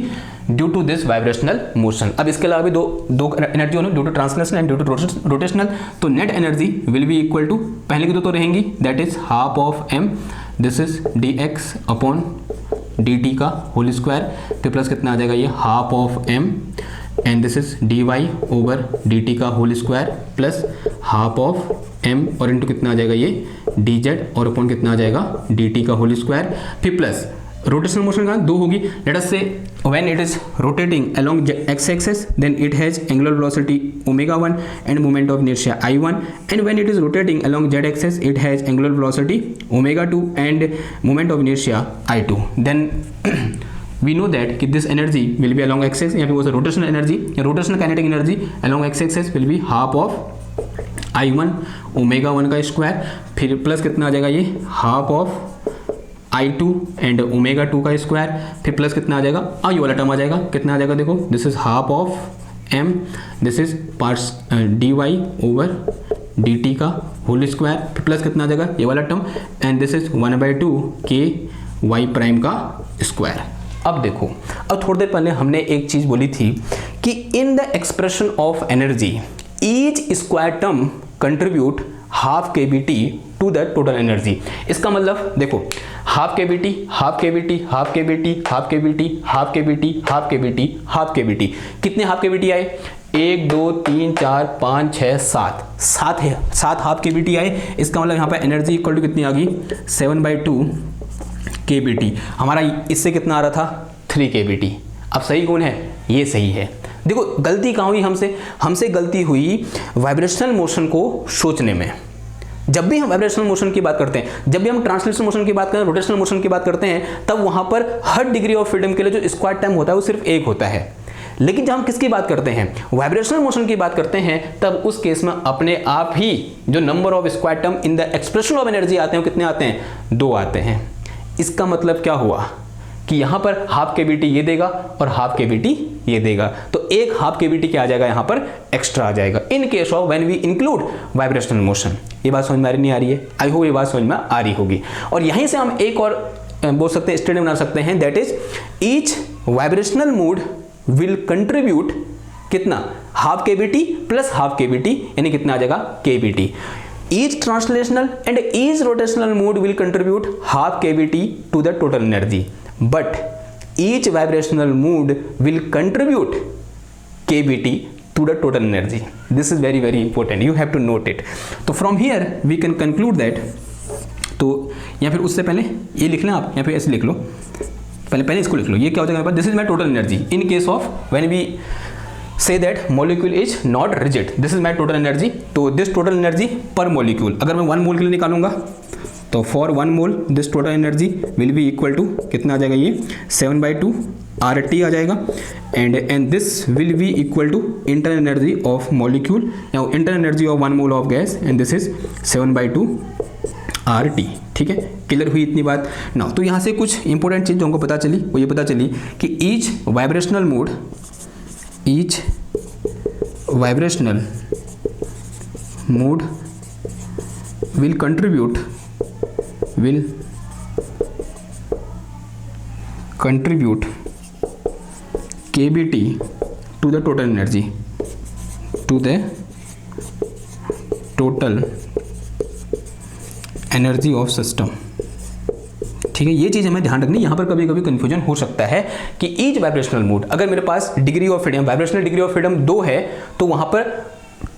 due to this vibrational motion. अब इसके अलावा भी दो एनर्जी होने, due to translational and due to rotational. तो net energy will be equal to, पहले की दो तो रहेंगी, that is half of M, this is D X upon D T का होल स्क्वायर, फिर प्लस कितना आ जाएगा ये half of M and this is D Y over D T का whole square plus half of M और into कितना आ जाएगा ये डी जेड और अपॉन कितना आ जाएगा डी टी का होल स्क्वायर, फिर प्लस रोटेशनल मोशन का दो होगी. Let us say when it is rotating along X axis then it has angular velocity omega 1 and moment of inertia I1, and when it is rotating along Z axis it has angular velocity omega 2 and moment of inertia I2. देन we know that कि this energy will be along x-axis, यहाँ पे वो rotational energy या rotational kinetic energy along x-axis will be half of I1 omega 1 का square, फिर plus कितना आ जाएगा ये half of I2 and omega 2 का स्क्वायर, फिर प्लस कितना आ जाएगा, ये वाला टर्म आ जाएगा, कितना आ जाएगा देखो, this is half of M, this is parts D Y over D T का होल स्क्वायर, फिर प्लस कितना आ जाएगा ये वाला टर्म एंड दिस इज 1/2 के वाई प्राइम का स्क्वायर. अब देखो, अब थोड़ी देर पहले हमने एक चीज बोली थी कि in the expression of energy each square term contribute half K B T to the total energy. इसका मतलब देखो, half K B T, half K B T, half K B T, half K B T, half K B T, half K B T, half K B T. कितने half K B T आए, 1 2 3 4 5 6 7, 7 है, 7 half K B T आए. इसका मतलब यहाँ पे energy equal to कितनी आ गई 7/2 के बी टी. हमारा इससे कितना आ रहा था 3 के बी टी. अब सही कौन है, ये सही है. देखो गलती कहाँ हुई, हमसे गलती हुई वाइब्रेशनल मोशन को सोचने में. जब भी हम वाइब्रेशनल मोशन की बात करते हैं, जब भी हम ट्रांसलेशनल मोशन की बात करें, रोटेशनल मोशन की बात करते हैं, तब वहां पर हर डिग्री ऑफ फ्रीडम के लिए जो स्क्वायर टर्म होता है वो सिर्फ एक होता है. लेकिन जब हम किसकी बात करते हैं, वाइब्रेशनल मोशन की बात करते हैं, तब उस केस में अपने आप ही जो number of square term in the expression of energy आते हैं, कितने आते हैं, 2 आते हैं. इसका मतलब क्या हुआ कि यहां पर हाफ के बी टी ये देगा और हाफ के बी टी ये देगा, तो एक हाफ के बी टी क्या आ जाएगा यहां पर एक्स्ट्रा आ जाएगा in case of when we include vibrational motion. ये बात समझ में आ रही नहीं आ रही है, आई होप ये बात समझ में आ रही होगी. और यहीं से हम एक और बोल सकते हैं, स्टेटमेंट बना सकते हैं, that is each vibrational mode will contribute कितना, half K B T plus half K B T, यानी कितना आ जाएगा K B T. Each translational and each rotational mode will contribute half kBt to the total energy, but each vibrational mode will contribute kBt to the total energy. This is very very important. You have to note it. तो from here we can conclude that. तो या फिर उससे पहले ये लिख लें आप, या फिर ऐसे लिख लो, पहले इसको लिख लो. ये क्या हो जाएगा, this is my total energy in case of when we say that molecule is not rigid. This is my total energy. तो this total energy per molecule, अगर मैं 1 मोल के लिए निकालूंगा तो for 1 mole this total energy will be equal to कितना आ जाएगा, ये 7/2 RT आ जाएगा, and this will be equal to internal energy of molecule. Now internal energy of 1 mole of gas and this is 7/2 RT. ठीक है, clear हुई इतनी बात ना. तो यहाँ से कुछ इंपॉर्टेंट चीज जो हमको पता चली वो ये पता चली कि each vibrational mode will contribute kBt to the total energy, to the total energy of system. ठीक है, ये चीज़ हमें ध्यान रखनी. यहाँ पर कभी कभी कंफ्यूजन हो सकता है कि ईच वाइब्रेशनल मोड, अगर मेरे पास degree of freedom, vibrational degree of freedom 2 है, तो वहाँ पर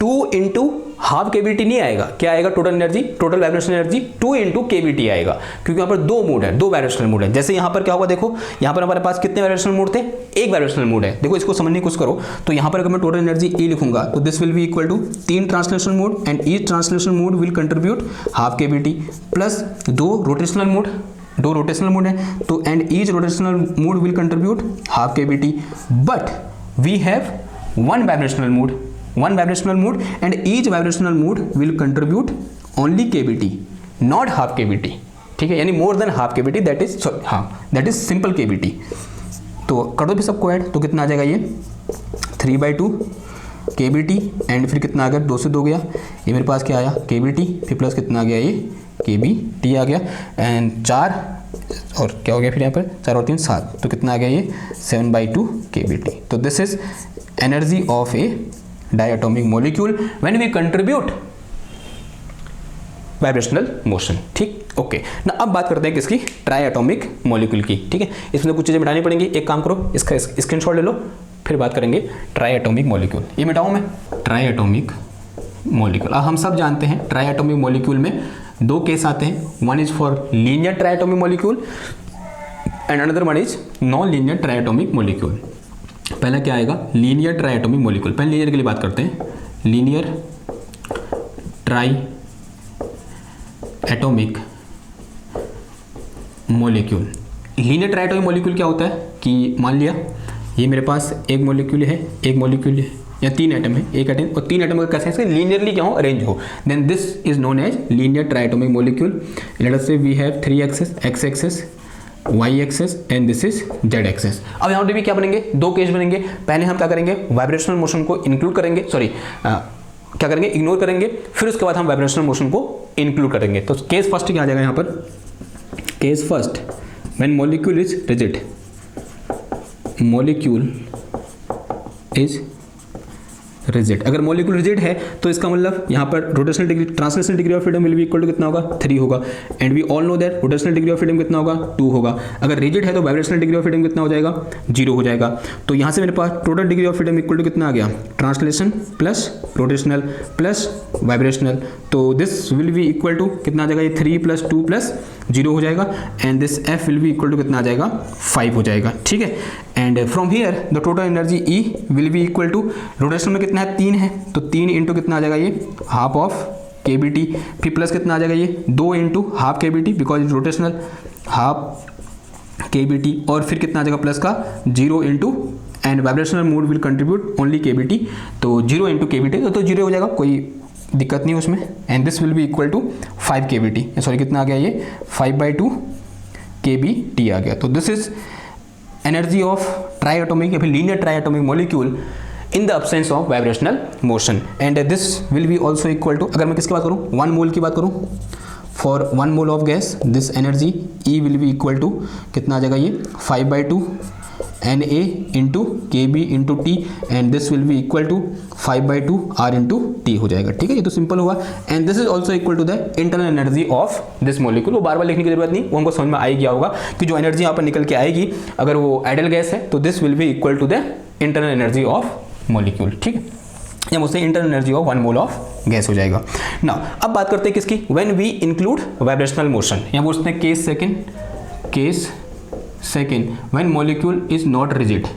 2 इंटू हाफ केवीटी नहीं आएगा, क्या आएगा total energy, total vibrational energy 2 into KVT आएगा, क्योंकि यहाँ पर दो मोड है, दो वाइब्रेशनल मोड है। जैसे यहाँ पर क्या होगा, देखो यहाँ पर हमारे पास कितने वाइब्रेशनल मोड थे, एक वाइब्रेशनल मोड है। देखो इसको समझने की कोशिश करो, तो यहाँ पर अगर मैं टोटल एनर्जी ई लिखूंगा तो this will be equal to 3 translational mode and each translational mode will contribute half KVT plus 2 rotational mode, दो रोटेशनल मोड है तो and each rotational mode will contribute half KVT, but we have one vibrational mode and each vibrational mode will contribute only kVt, not half kVt, ठीक है, यानी more than half kVt, that is simple kVt। तो कर दो भी सबको add, तो कितना आ जाएगा ये 3/2 kVt एंड फिर कितना आ गया, 2 से 2 गया, ये मेरे पास क्या आया kVt, फिर प्लस कितना आ गया ये kVt आ गया एंड 4 और क्या हो गया फिर यहाँ पर 4 और 3 7, तो कितना आ गया ये 7/2 kVt। तो this is energy of a diatomic molecule when we contribute vibrational motion, ठीक, ओके ना। अब बात करते हैं किसकी, ट्राइएटॉमिक मॉलिक्यूल की, ठीक है। इसमें कुछ चीज़ें मिटानी पड़ेंगी, एक काम करो इसका स्क्रीनशॉट ले लो, फिर बात करेंगे ट्राइएटॉमिक मॉलिक्यूल। ये मिटाऊं मैं, ट्राइएटॉमिक मॉलिक्यूल। अब हम सब जानते हैं ट्राइएटॉमिक मॉलिक्यूल में दो केस आते हैं, one is for linear triatomic molecule and another one is non linear triatomic molecule. पहला क्या आएगा, लीनियर ट्राइएटॉमिक मॉलिक्यूल। पहले लीनियर के लिए बात करते हैं, linear triatomic molecule. Linear triatomic molecule क्या होता है कि मान लिया ये मेरे पास एक मॉलिक्यूल है, एक मॉलिक्यूल है या 3 एटम है, एक एटम और 3 एटम का कैसे इसके लीनियरली क्या हो, अरेंज हो, then this is known as linear triatomic molecule. Let us say we have 3 axis, x axis, y axis and this is z axis. अब यहाँ पे भी क्या बनेंगे, दो केस बनेंगे। पहले हम क्या करेंगे, वाइब्रेशनल मोशन को इंक्लूड करेंगे, क्या करेंगे, इग्नोर करेंगे, फिर उसके बाद हम वाइब्रेशनल मोशन को इंक्लूड करेंगे। तो केस फर्स्ट क्या आ जाएगा यहाँ पर, case first when molecule is rigid, molecule is rigid. अगर मॉलिक्यूल रिजिड है तो इसका मतलब यहाँ पर rotational degree, translational degree of freedom will be equal to कितना होगा, 3 होगा and we all know that rotational degree of freedom कितना होगा, 2 होगा। अगर रिजिड है तो वाइब्रेशनल डिग्री ऑफ फ्रीडम कितना हो जाएगा, 0 हो जाएगा। तो यहाँ से मेरे पास total degree of freedom equal to कितना आ गया, translation plus rotational plus vibrational, तो this will be equal to कितना आ जाएगा, ये 3 + 2 + 0 हो जाएगा and this F will be equal to कितना आ जाएगा, 5 हो जाएगा, ठीक है। And from here the total energy E will be equal to, rotational में कितना है 3 है, तो 3 इंटू कितना आ जाएगा ये हाफ ऑफ kBt, फिर प्लस कितना आ जाएगा ये 2 into half kBt because is rotational, half kBt और फिर कितना आ जाएगा प्लस का 0 into and vibrational mode will contribute only kBt, तो 0 इंटू kBt तो 0 हो जाएगा, कोई दिक्कत नहीं उसमें। And this will be equal to 5 kBt, sorry कितना आ गया ये 5/2 kBt आ गया। तो this is energy of triatomic या फिर linear triatomic molecule in the absence of vibrational motion and this will be also equal to, अगर मैं किसकी बात करूँ, 1 मोल की बात करूँ, for 1 mole of gas this energy E will be equal to कितना आ जाएगा ये 5/2 Na into kb into T and this will be equal to 5/2 R into T हो जाएगा, ठीक है। ये तो सिंपल हुआ and this is also equal to the internal energy of this molecule. वो बार बार लिखने की जरूरत नहीं, वो हमको समझ में आ गया होगा कि जो एनर्जी यहाँ पर निकल के आएगी अगर वो आइडल गैस है तो this will be equal to the internal energy of molecule, ठीक है, या मुझसे internal energy of 1 mole of gas हो जाएगा। नाउ अब बात करते हैं किसकी, when we include vibrational motion, या बोलते हैं case second when molecule is not rigid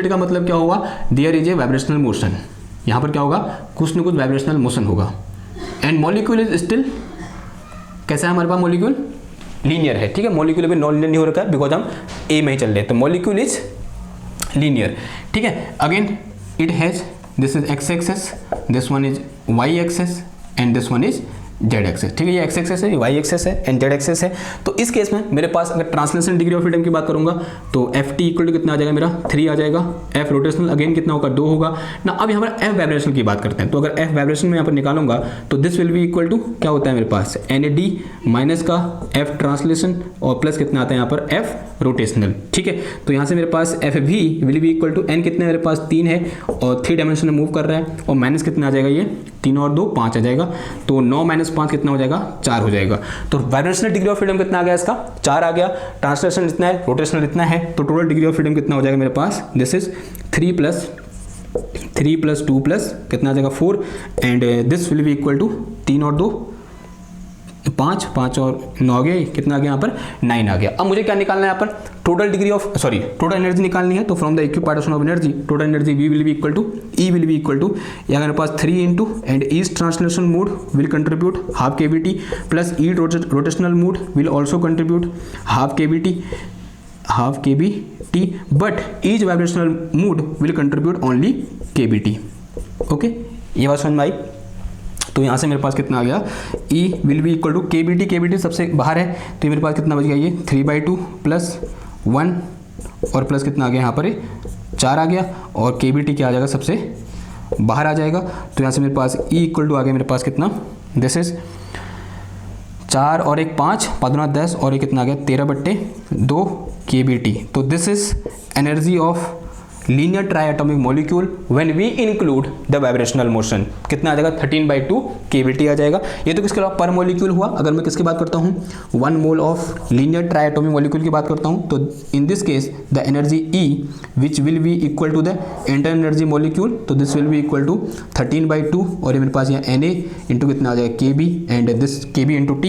का मतलब क्या होगा, there is a vibrational motion, यहाँ पर क्या होगा, कुछ न कुछ वाइब्रेशनल मोशन होगा एंड मॉलिक्यूल इज स्टिल, कैसा है हमारे पास मॉलिक्यूल, लीनियर है, ठीक है। मॉलिक्यूल अभी नॉन लीनियर नहीं हो रखा है बिकॉज हम ए में ही चल रहे हैं, तो मॉलिक्यूल इज लीनियर, ठीक है। Again it has, this is x axis, this one is y axis and this one is z axis, ठीक है। ये x एक्सेस है, ये y एक्सेस है एंड z एक्सेस है। तो इस केस में मेरे पास अगर ट्रांसलेशनल डिग्री ऑफ फ्रीडम की बात करूंगा तो Ft इक्वल टू कितना आ जाएगा मेरा 3 आ जाएगा, F रोटेशनल अगेन कितना होगा 2 होगा ना। अब यहाँ पर F वाइब्रेशन की बात करते हैं, तो अगर F वाइब्रेशन में यहाँ पर निकालूंगा तो this will be equal to क्या होता है मेरे पास NAD माइनस का F ट्रांसलेशन और प्लस कितना आता है यहाँ पर F रोटेशनल, ठीक है। तो यहाँ से मेरे पास F भी will be equal to N कितने मेरे पास 3 है और 3 डायमेंशन में मूव कर रहा है और माइनस कितना आ जाएगा, ये 3 और 2 5 आ जाएगा, तो 9 - 5 कितना हो जाएगा 4 हो जाएगा। तो वाइब्रेशनल डिग्री ऑफ फ्रीडम कितना आ गया इसका 4 आ गया, ट्रांसलेशन इतना है, रोटेशनल इतना है, तो टोटल डिग्री ऑफ फ्रीडम कितना हो जाएगा मेरे पास, दिस इज 3 + 3 + 2 + कितना आ जाएगा 4 and this will be equal to 3 और 2 5, 5 और 9 आ गया, कितना आ गया यहाँ पर 9 आ गया। अब मुझे क्या निकालना है यहाँ पर टोटल एनर्जी निकालनी है। तो from the equipartition of energy total energy V will be equal to E will be equal to यहाँ मेरे पास 3 into and east translation mode will contribute half kBt plus E rotational mode will also contribute half kBt but each vibrational mode will contribute only kBt। Okay, ये बात समझ में आई। तो यहाँ से मेरे पास कितना आ गया E will be equal to kBt सबसे बाहर है, तो ये मेरे पास कितना बच गया, ये 3/2 प्लस 1 और प्लस कितना आ गया यहाँ पर 4 आ गया और kBt क्या आ जाएगा, सबसे बाहर आ जाएगा। तो यहाँ से मेरे पास E इक्वल टू आ गया मेरे पास कितना, दिस इज 4 और 1 5, 5 दूना 10 और ये कितना आ गया 13/2 kBt। तो this is energy of linear triatomic molecule when we include the vibrational motion. कितना आ जाएगा 13/2 kBt आ जाएगा। ये तो किसके अलावा पर मॉलिक्यूल हुआ। अगर मैं किसकी बात करता हूँ 1 mole of linear triatomic molecule की बात करता हूँ, तो in this case the energy E which will be equal to the internal energy molecule, तो this will be equal to 13/2 और ये मेरे पास यहाँ Na इंटू कितना आ जाएगा kB and this kB into T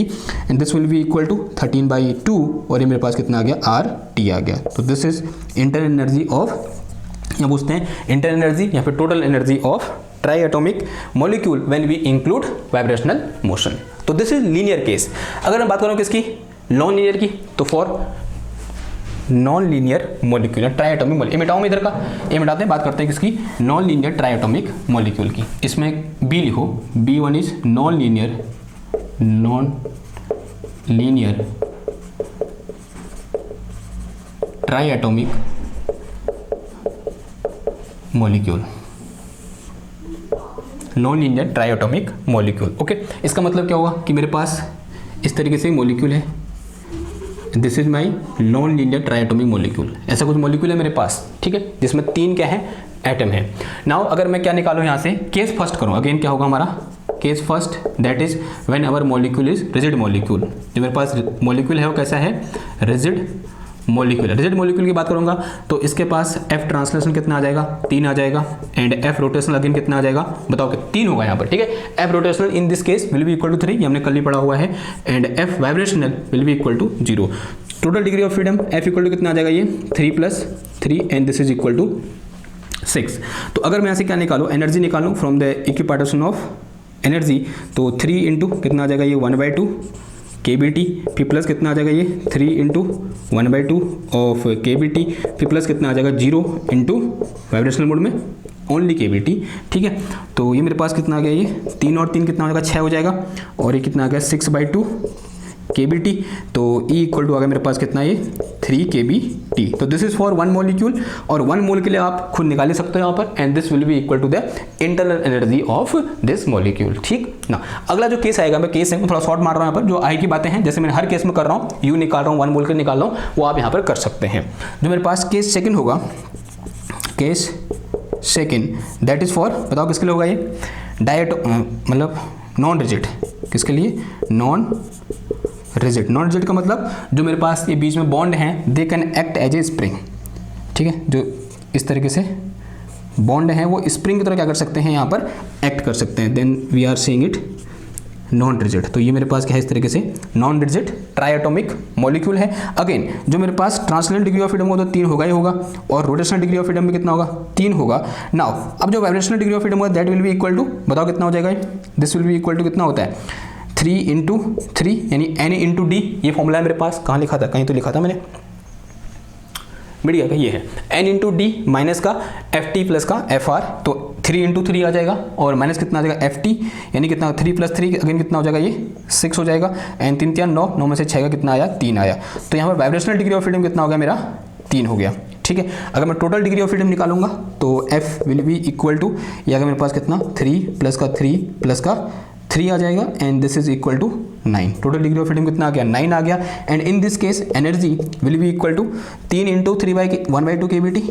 and this will be equal to 13/2 और ये मेरे पास कितना आ गया RT आ गया। तो this is internal energy of, यहाँ पूछते हैं इंटरनल एनर्जी या फिर total energy of triatomic molecule when we include vibrational motion. तो दिस इज लीनियर केस। अगर मैं बात करूँ किसकी, नॉन लीनियर की, तो फॉर नॉन लीनियर मॉलिक्यूल या ट्राइएटॉमिक मॉलिक्यूल, ये मिटाऊँ इधर का, ये मिटाते हैं, बात करते हैं किसकी, नॉन लीनियर ट्राइएटॉमिक मॉलिक्यूल की। इसमें B लिखो, B1 is non linear triatomic molecule, non linear triatomic molecule. Okay, इसका मतलब क्या होगा कि मेरे पास इस तरीके से मॉलिक्यूल है, this is my non linear triatomic molecule. ऐसा कुछ मॉलिक्यूल है मेरे पास, ठीक है, जिसमें 3 क्या है, एटम है। नाउ अगर मैं क्या निकालूं यहाँ से, केस फर्स्ट करूँ, अगेन क्या होगा हमारा case first, that is when our molecule is rigid molecule. जो मेरे पास मॉलिक्यूल है वो कैसा है, रिजिड मॉलिक्यूल। रिजिड मॉलिक्यूल की बात करूंगा तो इसके पास F ट्रांसलेशन कितना आ जाएगा, 3 आ जाएगा एंड F रोटेशनल अगेन कितना आ जाएगा, बताओ कि 3 होगा यहाँ पर, ठीक है। F rotational in this case will be equal to 3, ये हमने कल ही पढ़ा हुआ है, and F vibrational will be equal to 0। Total degree of freedom F equal to कितना आ जाएगा, ये 3 + 3 and this is equal to 6। तो अगर मैं यहाँ से क्या निकालूँ, एनर्जी निकालूँ from the equipartition of energy, तो 3 इंटू कितना आ जाएगा, ये 1/2 kBt, फिर प्लस कितना आ जाएगा, ये 3 इंटू 1/2 ऑफ kBt, फिर प्लस कितना आ जाएगा 0 इंटू वाइब्रेशनल मोड में ओनली kBt, ठीक है। तो ये मेरे पास कितना आ गया, ये 3 और 3 कितना हो जाएगा, 6 हो जाएगा और ये कितना आ गया 6/2 kBt। तो E इक्वल टू आ गया मेरे पास कितना, ये 3 kBt। तो दिस इज फॉर 1 मॉलिक्यूल और 1 मोल के लिए आप खुद निकाल सकते हो यहाँ पर, and this will be equal to the internal energy of this molecule, ठीक ना। अगला जो केस आएगा, मैं केस है थोड़ा शॉर्ट मार रहा हूँ यहाँ पर, जो आई की बातें हैं जैसे मैंने हर केस में कर रहा हूँ, U निकाल रहा हूँ, 1 मोल के निकाल रहा हूँ, वो आप यहाँ पर कर सकते हैं। जो मेरे पास केस सेकेंड होगा, case second that is for, बताओ किसके लिए होगा ये, मतलब नॉन रिजिड, किसके लिए, नॉन रिजिड का मतलब जो मेरे पास ये बीच में बॉन्ड हैं, they can act as a spring, ठीक है। जो इस तरीके से बॉन्ड हैं वो स्प्रिंग की तरह क्या कर सकते हैं, यहाँ पर एक्ट कर सकते हैं, then we are saying it non rigid. तो ये मेरे पास क्या है, इस तरीके से नॉन रिजिड ट्राइएटॉमिक मॉलिक्यूल है। अगेन जो मेरे पास ट्रांसलेशनल डिग्री ऑफ फ्रीडम होगा तो 3 होगा ही होगा, और रोटेशनल डिग्री ऑफ फ्रीडम में कितना होगा, 3 होगा। नाउ अब जो वाइब्रेशनल डिग्री ऑफ फ्रीडम होगा that will be equal to, बताओ कितना हो जाएगा, this will be equal to कितना होता है, 3 इंटू 3 यानी N इंटू डी। ये फॉर्मूला है मेरे पास, कहाँ लिखा था, कहीं तो लिखा था मैंने, मिट गया, ये है N इंटू डी माइनस का FT प्लस का FR, तो 3 इंटू 3 आ जाएगा और माइनस कितना आ जाएगा FT, यानी कितना 3 + 3 अगेन कितना हो जाएगा, ये 6 हो जाएगा, एंड 3 3 9, 9 में से 6 का कितना आया, 3 आया। तो यहाँ पर वाइब्रेशनल डिग्री ऑफ फ्रीडम कितना हो गया मेरा, 3 हो गया, ठीक है। अगर मैं टोटल डिग्री ऑफ फ्रीडम निकालूंगा तो F will be equal to, ये अगर मेरे पास कितना 3 प्लस का 3 प्लस का 3 आ जाएगा and this is equal to 9। Total degree of freedom कितना आ गया, 9 आ गया, and in this case energy will be equal to 3 into 3/1/2 kBt,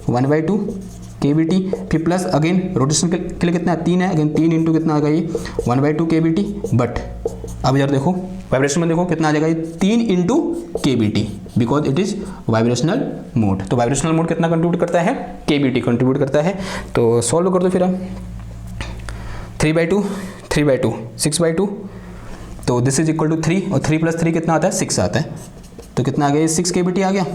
1/2 kBt, फिर प्लस अगेन रोटेशन के लिए कितना 3 है, अगेन 3 इंटू कितना आ गया, ये 1/2 kBt। बट अब यार देखो वाइब्रेशन में देखो कितना आ जाएगा, ये 3 into kBt, because it is vibrational mode. तो वाइब्रेशनल मोड कितना कंट्रीब्यूट करता है, केबीटी कंट्रीब्यूट करता है। तो सॉल्व कर दो फिर हम, 3/2 3/2 6/2, तो दिस इज इक्वल टू 3 और 3 + 3 कितना आता है 6 आता है। तो कितना आ गया, 6 केबीटी आ गया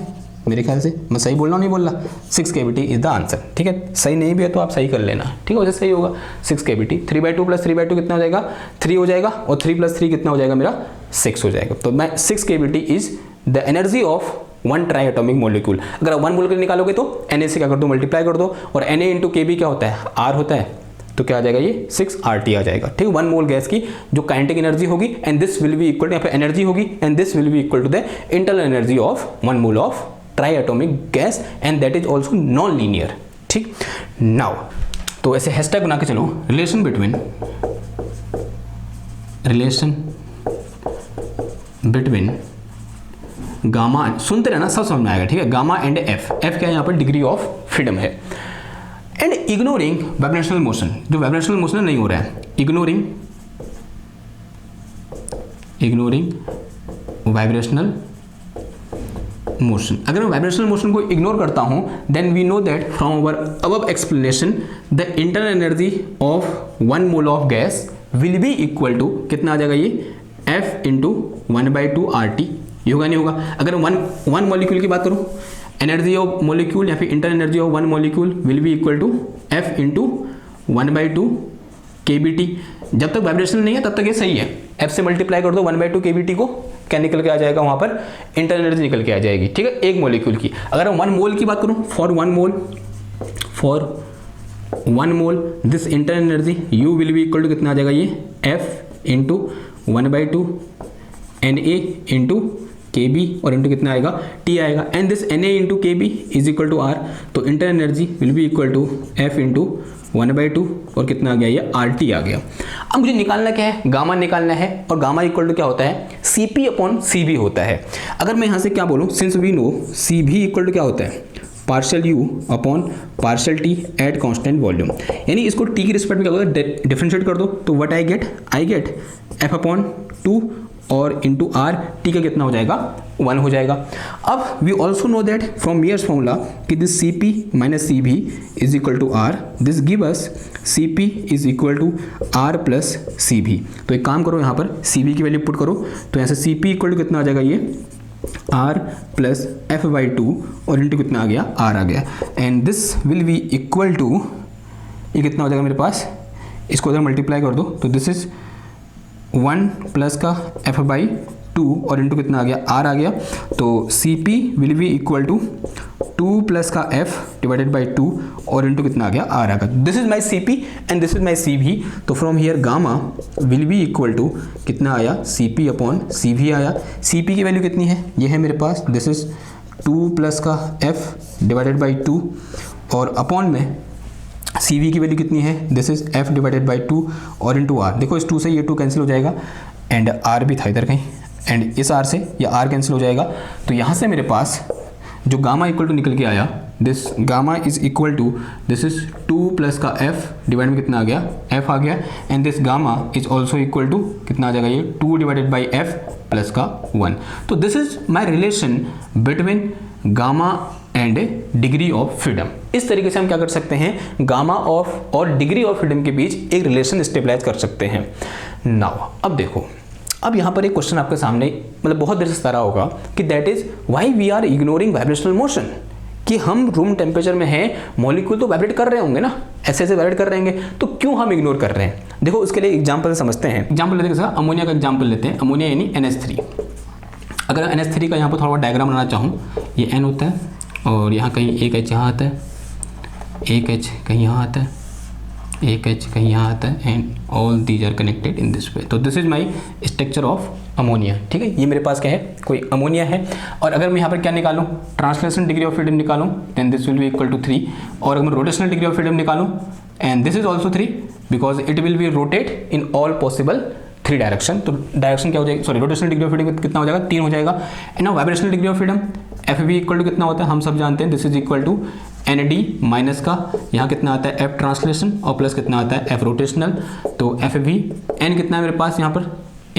मेरे ख्याल से। मैं सही बोल रहा हूँ नहीं बोल रहा, 6 केबीटी इज द आंसर। ठीक है, सही नहीं भी है तो आप सही कर लेना, ठीक है, वैसे सही होगा 6 केबीटी। 3/2 + 3/2 कितना हो जाएगा, 3 हो जाएगा, और 3 + 3 कितना हो जाएगा मेरा 6 हो जाएगा। तो मैं 6 KBT is the energy of one try atomic molecule. अगर आप 1 मोलिक्यूल निकालोगे तो Na से क्या कर दो, मल्टीप्लाई कर दो, और Na इंटू Kb क्या होता है, R होता है, तो क्या आ जाएगा ये 6RT आ जाएगा। ठीक, 1 मोल गैस की जो काइनेटिक एनर्जी होगी, and this will be equal to, यहाँ पे एनर्जी होगी, and this will be equal to the internal energy of 1 mole of triatomic gas, and that is also non linear. ठीक, now तो ऐसे hashtag बना के चलो, रिलेशन बिटवीन गामा, सुनते रहना सब समझ में आएगा। ठीक है, गामा एंड एफ क्या है यहाँ पर, डिग्री ऑफ फ्रीडम है, एंड इग्नोरिंग वाइब्रेशनल मोशन, जो वाइब्रेशनल मोशन नहीं हो रहा है, इग्नोरिंग वाइब्रेशनल मोशन। अगर मैं वाइब्रेशनल मोशन को इग्नोर करता हूं, then we know that from our above explanation the internal energy of 1 mole of gas will be equal to, कितना आ जाएगा ये, F इंटू 1/2 RT। ये होगा नहीं होगा, अगर वन मॉलिक्यूल की बात करूं, एनर्जी ऑफ मॉलिक्यूल या फिर internal energy of 1 molecule will be equal to F into 1/2 KBT। जब तक वाइब्रेशन नहीं है तब तक ये सही है, F से मल्टीप्लाई कर दो 1/2 KBT को, क्या निकल के आ जाएगा वहां पर, इंटरनल एनर्जी निकल के आ जाएगी। ठीक है, एक मॉलिक्यूल की। अगर हम 1 मोल की बात करूं, for 1 mole this internal energy U will be equal to, कितना आ जाएगा ये, F into 1/2 Na into Kb, और इंटू कितना आएगा, T आएगा, and this Na into Kb is equal to R। तो internal energy will be equal to F into 1/2, और कितना आ गया ये, RT आ गया। अब मुझे निकालना क्या है, गामा निकालना है, और गामा इक्वल टू क्या होता है, Cp/Cv होता है। अगर मैं यहाँ से क्या बोलूँ, since we know Cv equal to क्या होता है, partial U upon partial T at constant volume. यानी इसको T की रिस्पेक्ट में क्या होता है, डिफरेंशिएट कर दो, तो व्हाट आई गेट F/2 और इंटू R, T का कितना हो जाएगा, 1 हो जाएगा। अब we also know that from Mayer's formula कि this Cp minus Cv is equal to R, this give us Cp is equal to R plus Cv। तो एक काम करो, यहाँ पर Cv की वैल्यू पुट करो, तो यहाँ से Cp इक्वल टू कितना आ जाएगा ये, R प्लस F/2, और इंटू कितना आ गया, R आ गया, and this will be equal to, ये कितना हो जाएगा मेरे पास, इसको उधर मल्टीप्लाई कर दो, तो दिस इज 1 प्लस का F/2 और इंटू कितना आ गया, R आ गया। तो Cp will be equal to 2 plus का F डिवाइडेड बाई 2 और इंटू कितना आ गया, R आ गया। This is my Cp and this is my Cv। तो from here gamma will be equal to कितना आया, Cp/Cv आया। Cp की वैल्यू कितनी है, ये है मेरे पास, दिस इज 2 प्लस का F डिवाइडेड बाई 2, और अपॉन में Cv की वैल्यू कितनी है, this is F divided by 2 और इंटू R। देखो इस 2 से ये 2 कैंसिल हो जाएगा, एंड R भी था इधर कहीं, एंड इस R से ये R कैंसिल हो जाएगा। तो यहाँ से मेरे पास जो गामा इक्वल टू निकल के आया, this gamma is equal to, this is 2 plus का F डिवाइड में कितना आ गया, F आ गया, and this gamma is also equal to कितना आ जाएगा, ये 2 डिवाइडेड बाई F प्लस का 1। तो this is my relation between gamma and degree of freedom. इस तरीके से हम क्या कर सकते हैं, गामा ऑफ और डिग्री ऑफ फ्रीडम के बीच एक रिलेशन स्टेबलाइज कर सकते हैं। नाउ अब देखो, अब यहाँ पर एक क्वेश्चन आपके सामने, मतलब बहुत देर से सता रहा होगा कि that is why we are ignoring vibrational motion, कि हम रूम टेम्परेचर में हैं, मॉलिक्यूल तो वाइब्रेट कर रहे होंगे ना, ऐसे ऐसे वाइब्रेट कर रहे होंगे, तो क्यों हम इग्नोर कर रहे हैं। देखो उसके लिए एग्जाम्पल समझते हैं। एग्जाम्पल लेते हैं सर, अमोनिया का एग्जाम्पल लेते हैं। अमोनिया यानी NH3। अगर NH3 का यहाँ पर थोड़ा डायग्राम बनाना चाहूँ, ये N होता है, और यहाँ कहीं एक H यहाँ आता है, एक H कहीं यहाँ आता है, एक H कहीं यहाँ आता है, and all these are connected in this way. तो this is my structure of ammonia. ठीक है, ये मेरे पास क्या है, कोई अमोनिया है, और अगर मैं यहाँ पर क्या निकालूं, ट्रांसलेशन डिग्री ऑफ फ्रीडम निकालूं, then this will be equal to 3, और अगर मैं रोटेशनल डिग्री ऑफ फ्रीडम निकालूं, and this is also 3 because it will be rotate in all possible 3 direction. तो डायरेक्शन क्या हो जाएगी, sorry rotational degree of freedom कितना हो जाएगा, 3 हो जाएगा। And now vibrational degree of freedom F be equal to कितना होता है, हम सब जानते हैं, this is equal to ND minus का यहाँ कितना आता है F ट्रांसलेशन, और प्लस कितना आता है F रोटेशनल। तो एफ बी एन कितना है मेरे पास यहाँ पर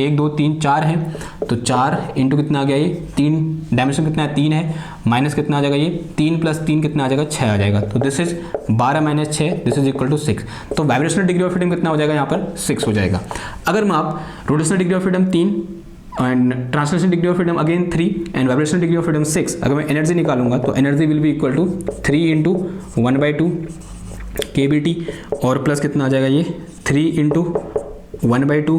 1 2 3 4 है, तो 4 इंटू कितना आ गया, ये 3 डायमेंशन कितना है 3 है, माइनस कितना आ जाएगा, ये 3 प्लस 3 कितना आ जाएगा 6 आ जाएगा। तो this is 12 minus 6, this is equal to 6। तो वाइब्रेशनल डिग्री ऑफ फ्रीडम कितना हो जाएगा यहाँ पर 6 हो जाएगा। अगर मैं आप rotational degree of freedom 3 and translation degree of freedom again 3 and vibrational degree of freedom 6, अगर मैं एनर्जी निकालूंगा तो energy will be equal to 3 into 1/2 kBt और प्लस कितना आ जाएगा, ये 3 into 1/2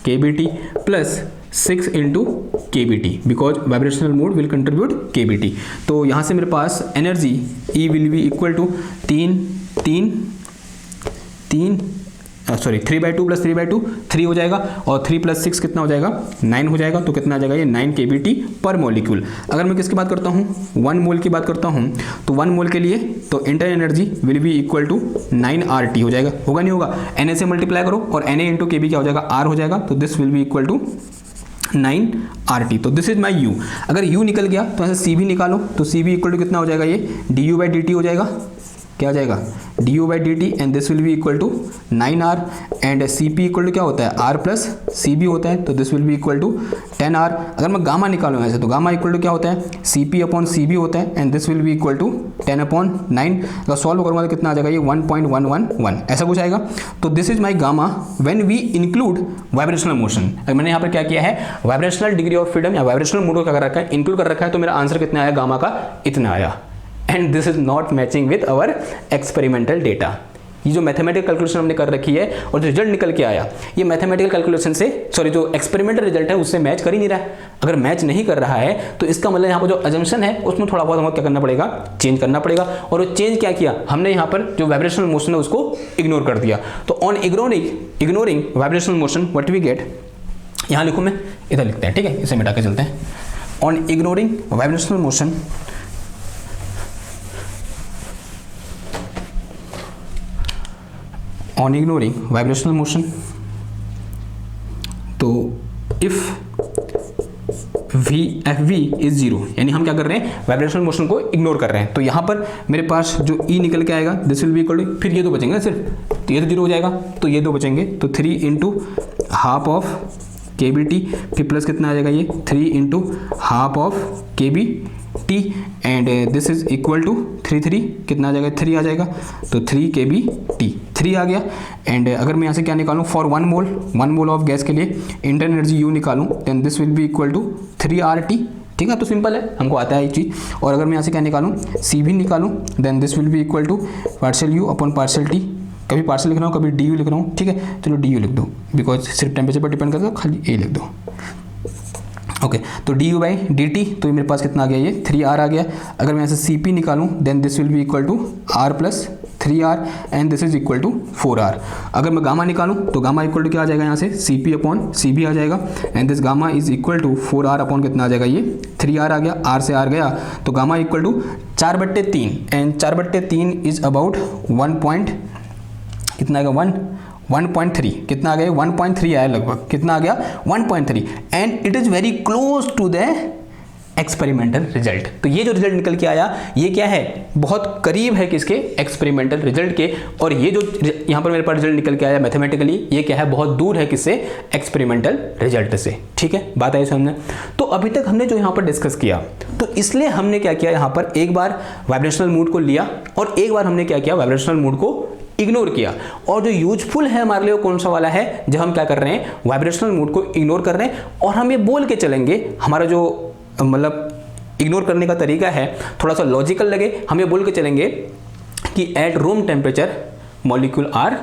kBt plus 6 into kBt because vibrational mode will contribute kBt। तो यहाँ से मेरे पास energy E will be equal to 3/2 plus 3/2 3 हो जाएगा और 3 प्लस 6 कितना हो जाएगा 9 हो जाएगा। तो कितना आ जाएगा, ये 9 kBt पर मॉलिक्यूल। अगर मैं किसकी बात करता हूँ 1 मोल की बात करता हूँ, तो 1 मोल के लिए तो inter energy will be equal to 9 RT हो जाएगा, होगा नहीं होगा, Na से मल्टीप्लाई करो और Na इंटू Kb क्या हो जाएगा R हो जाएगा। तो this will be equal to 9 RT। तो दिस इज माई U। अगर U निकल गया तो ऐसे C भी निकालो, तो C भी इक्वल टू कितना हो जाएगा, ये du/dt हो जाएगा, क्या हो जाएगा du/dt and this will be equal to 9R and Cp equal to क्या होता है R प्लस Cb होता है, तो this will be equal to 10R। अगर मैं गामा निकालूँ ऐसे तो गामा इक्वल टू क्या होता है Cp/Cb होता है and this will be equal to 10/9। अगर सॉल्व करूँगा तो कितना आ जाएगा, ये 1.111 ऐसा कुछ आएगा। तो this is my gamma when we include vibrational motion. अगर मैंने यहाँ पर क्या किया है, वाइब्रेशनल डिग्री ऑफ फ्रीडम या वाइब्रेशनल मोड को क्या कर रखा है, इंक्लूड कर रखा है, तो मेरा आंसर कितना आया गामा का इतना आया। And this is not matching with our experimental data. ये जो मैथमेटिकल कैलकुलेशन हमने कर रखी है और जो रिजल्ट निकल के आया, ये मैथमेटिकल कैलकुलेशन से जो एक्सपेरिमेंटल रिजल्ट है उससे मैच कर ही नहीं रहा है। अगर मैच नहीं कर रहा है तो इसका मतलब यहाँ पर जो अजम्पशन है उसमें थोड़ा बहुत हमको क्या करना पड़ेगा, चेंज करना पड़ेगा। और वो चेंज क्या किया हमने, यहाँ पर जो वाइब्रेशनल मोशन है उसको इग्नोर कर दिया। तो on ignoring vibrational motion what we get, यहाँ लिखूँ मैं, इधर लिखते हैं, ठीक है, इसे मिटा के चलते हैं। On ignoring vibrational motion on ignoring vibrational motion, तो if Fv is 0, यानी हम क्या कर रहे हैं, वाइब्रेशनल मोशन को इग्नोर कर रहे हैं। तो यहाँ पर मेरे पास जो E निकल के आएगा this will be equal to, फिर ये दो बचेंगे ना सिर्फ, तो ये तो 0 हो जाएगा, तो ये दो बचेंगे, तो 3 इंटू हाफ ऑफ kBt, फिर प्लस कितना आ जाएगा, ये 3 into half of kBt and this is equal to 3 कितना आ जाएगा, 3 आ जाएगा, तो 3 kBt 3 आ गया। एंड अगर मैं यहाँ से क्या निकालूँ, फॉर 1 मोल ऑफ गैस के लिए इंटर एनर्जी U निकालूँ, then this will be equal to 3 RT। ठीक है, तो सिंपल है, हमको आता है ये चीज़। और अगर मैं यहाँ से क्या निकालूँ, C भी निकालूँ, then this will be equal to partial U upon partial T। कभी पार्शियल लिख रहा हूँ, कभी du लिख रहा हूँ, ठीक है, चलो du लिख दो, बिकॉज सिर्फ टेम्परेचर पर डिपेंड करता है, खाली A लिख दो। ओके, तो du/dt, तो ये मेरे पास कितना आ गया, ये 3R आ गया। अगर मैं यहाँ से Cp निकालूँ, then this will be equal to R plus 3R and this is equal to 4R। अगर मैं गामा निकालूँ तो गामा इक्वल टू क्या आ जाएगा, यहाँ से Cp/Cb आ जाएगा and this gamma is equal to 4R upon कितना आ जाएगा, ये 3R आ गया, R से R गया, तो gamma equal to 4/3 and 4/3 is about कितना आएगा, 1.3 कितना आ गया, 1.3 आया लगभग, कितना आ गया 1.3 and it is very close to the experimental result. तो ये जो रिजल्ट निकल के आया ये क्या है, बहुत करीब है किसके, एक्सपेरिमेंटल रिजल्ट के। और ये जो यहाँ पर मेरे पास रिजल्ट निकल के आया मैथमेटिकली, ये क्या है, बहुत दूर है किससे, एक्सपेरिमेंटल रिजल्ट से। ठीक है, बात आई समझ में। तो अभी तक हमने जो यहाँ पर डिस्कस किया, तो इसलिए हमने क्या किया, यहाँ पर एक बार वाइब्रेशनल मोड को लिया और एक बार हमने क्या किया, वाइब्रेशनल मोड को इग्नोर किया। और जो यूजफुल है हमारे लिए कौन सा वाला है, जब हम क्या कर रहे हैं, वाइब्रेशनल मोड को इग्नोर कर रहे हैं। और हम ये बोल के चलेंगे, हमारा जो मतलब इग्नोर करने का तरीका है थोड़ा सा लॉजिकल लगे, हम ये बोल के चलेंगे कि at room temperature molecule are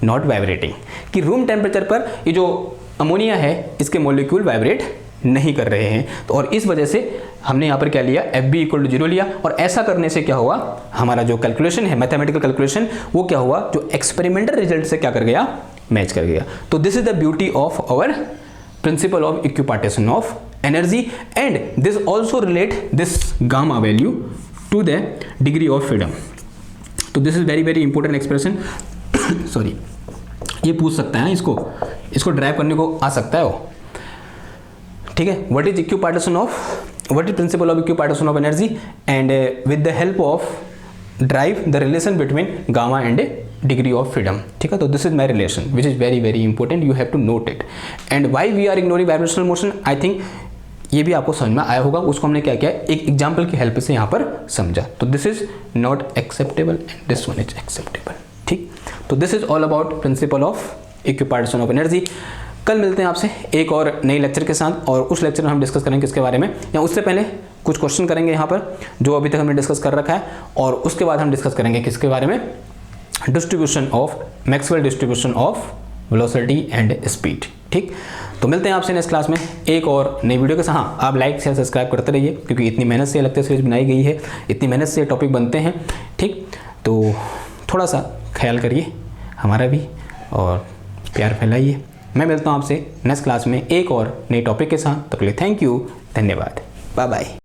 not vibrating, कि रूम टेम्परेचर पर ये जो अमोनिया है इसके मॉलिक्यूल वाइब्रेट नहीं कर रहे हैं। तो और इस वजह से हमने यहाँ पर क्या लिया, Fb इक्वल टू 0 लिया। और ऐसा करने से क्या हुआ, हमारा जो कैलकुलेशन है मैथमेटिकल कैलकुलेशन, वो क्या हुआ, जो एक्सपेरिमेंटल रिजल्ट से क्या कर गया, मैच कर गया। तो this is the beauty of our principle of equipartition of energy and this also relate this gamma value to the degree of freedom. तो this is very very important expression. Sorry, ये पूछ सकता है, इसको drive करने को आ सकता है वो। ठीक है, what is equipartition of, what is principle of equipartition of energy and with the help of drive the relation between gamma and degree of freedom, ठीक है। तो this is my relation which is very very important, you have to note it. And why we are ignoring vibrational motion, I think ये भी आपको समझ में आया होगा। उसको हमने क्या किया, एक एग्जाम्पल की हेल्प से यहाँ पर समझा। तो this is not acceptable and this one is acceptable, ठीक। तो this is all about principal of equipartition of energy. कल मिलते हैं आपसे एक और नई लेक्चर के साथ, और उस लेक्चर में हम डिस्कस करेंगे किसके बारे में, या उससे पहले कुछ क्वेश्चन करेंगे यहाँ पर जो अभी तक हमने डिस्कस कर रखा है, और उसके बाद हम डिस्कस करेंगे किसके बारे में, distribution of Maxwell distribution of velocity and speed, ठीक। तो मिलते हैं आपसे नेक्स्ट क्लास में एक और नई वीडियो के साथ। हाँ, आप लाइक शेयर सब्सक्राइब करते रहिए, क्योंकि इतनी मेहनत से लेक्चर सीरीज बनाई गई है, इतनी मेहनत से टॉपिक बनते हैं, ठीक। तो थोड़ा सा ख्याल करिए हमारा भी, और प्यार फैलाइए। मैं मिलता हूँ आपसे नेक्स्ट क्लास में एक और नई टॉपिक के साथ। तब तक के लिए थैंक यू, धन्यवाद, बाय बाय।